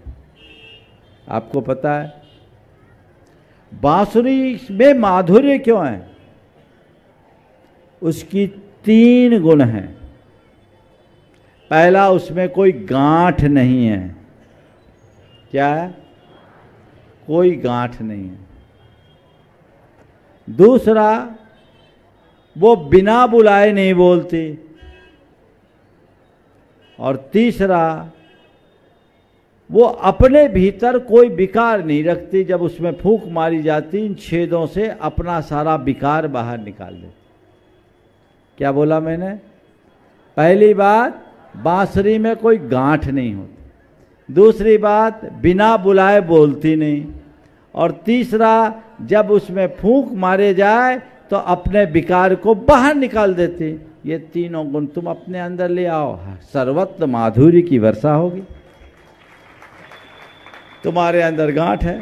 आपको पता है बांसुरी में माधुर्य क्यों है? उसकी 3 गुण हैं। पहला, उसमें कोई गांठ नहीं है। क्या है? कोई गांठ नहीं है। दूसरा, वो बिना बुलाए नहीं बोलती। और तीसरा, वो अपने भीतर कोई विकार नहीं रखती। जब उसमें फूंक मारी जाती, इन छेदों से अपना सारा विकार बाहर निकाल देती। क्या बोला मैंने? पहली बात, बांसुरी में कोई गांठ नहीं होती। दूसरी बात, बिना बुलाए बोलती नहीं। और तीसरा, जब उसमें फूंक मारे जाए तो अपने विकार को बाहर निकाल देती। ये तीनों गुण तुम अपने अंदर ले आओ, सर्वत्र माधुर्य की वर्षा होगी। तुम्हारे अंदर गांठ है,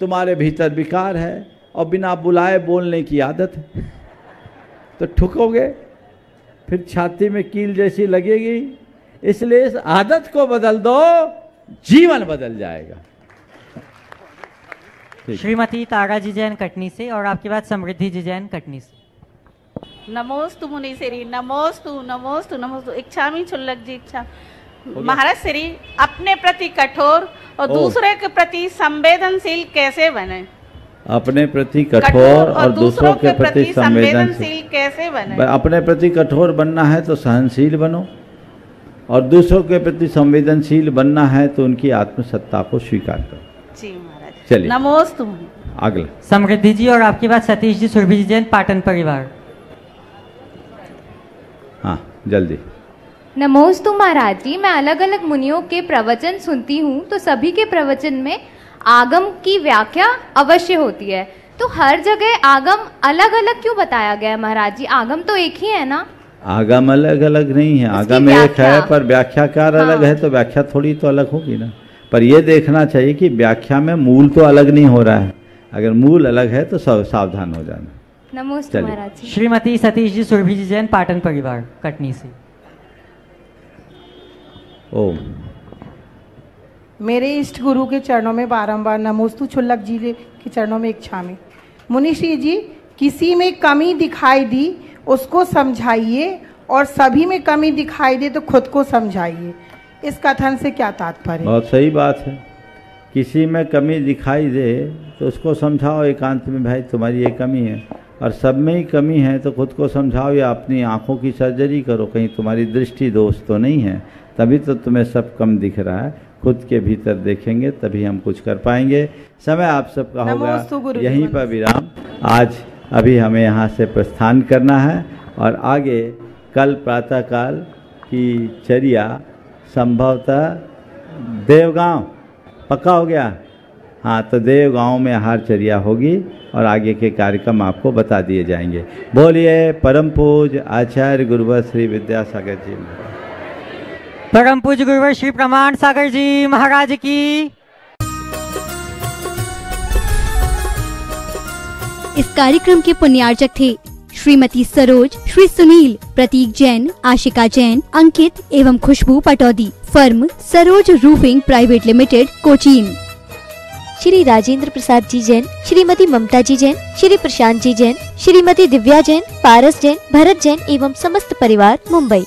तुम्हारे भीतर विकार है, और बिना बुलाए बोलने की आदत है, तो ठुकोगे, फिर छाती में कील जैसी लगेगी। इसलिए इस आदत को बदल दो, जीवन बदल जाएगा। श्रीमती तारा जी जैन कटनी से, और आपके बाद समृद्धि जी जैन कटनी से। नमोस्तु मुनि श्री, नमोस्तु नमोस्तु नमोस्तु। इच्छामी छुल्लक जी। इच्छा महाराज श्री, अपने प्रति कठोर और दूसरे के प्रति संवेदनशील कैसे बने? अपने प्रति कठोर और दूसरों के प्रति संवेदनशील कैसे बने? अपने प्रति कठोर बनना है तो सहनशील बनो, और दूसरों के प्रति संवेदनशील बनना है तो उनकी आत्मसत्ता को स्वीकार करो। जी महाराज। चलिए, नमोस्तु। अगला समृद्धि जी, और आपके बाद सतीश जी सुरभि जी जैन पाटन परिवार। हाँ, जल्दी। नमोस्तु महाराज जी। मैं अलग अलग मुनियों के प्रवचन सुनती हूँ, तो सभी के प्रवचन में आगम की व्याख्या अवश्य होती है। तो हर जगह आगम अलग अलग क्यों बताया गया है महाराज जी? आगम तो एक ही है ना? आगम अलग अलग नहीं है, आगम एक है, पर व्याख्याकार अलग है, तो व्याख्या थोड़ी तो अलग होगी ना। पर यह देखना चाहिए कि व्याख्या में मूल तो अलग नहीं हो रहा है। अगर मूल अलग है तो सावधान हो जाना। नमस्ते महाराज जी। श्रीमती सतीश जी सुरभि जी जैन पाटन परिवार कटनी से। ओम। मेरे इष्ट गुरु के चरणों में बारंबार नमोस्तु, छुल्लक जी के चरणों में इच्छामी। मुनिश्री जी, किसी में कमी दिखाई दी उसको समझाइए, और सभी में कमी दिखाई दे तो खुद को समझाइए। इस कथन से क्या तात्पर्य? बहुत सही बात है। किसी में कमी दिखाई दे तो उसको समझाओ एकांत में, भाई तुम्हारी ये कमी है, और सब में ही कमी है तो खुद को समझाओ या अपनी आंखों की सर्जरी करो, कहीं तुम्हारी दृष्टि दोष तो नहीं है, तभी तो तुम्हें सब कम दिख रहा है। खुद के भीतर देखेंगे तभी हम कुछ कर पाएंगे। समय आप सबका होगा यहीं पर विराम। आज अभी हमें यहाँ से प्रस्थान करना है और आगे कल प्रातःकाल की चर्या संभवतः देवगांव, पक्का हो गया? हाँ, तो देवगांव में आहार चर्या होगी और आगे के कार्यक्रम आपको बता दिए जाएंगे। बोलिए परम पूज्य आचार्य गुरुवर श्री विद्यासागर जी महाराज, परम पूज्य गुरुवर श्री प्रमाण सागर जी महाराज की। इस कार्यक्रम के पुण्यार्चक थे श्रीमती सरोज, श्री सुनील, प्रतीक जैन, आशिका जैन, अंकित एवं Khushboo Pataudi. Firm Saroj roofing private limited, Cochin. Shri Rajendra Prasad ji Jain, Shrimati Mamta ji Jain, Shri Prashant ji Jain, Shrimati Divya Jain, Paras Jain, Bharat Jain एवं समस्त परिवार, मुंबई।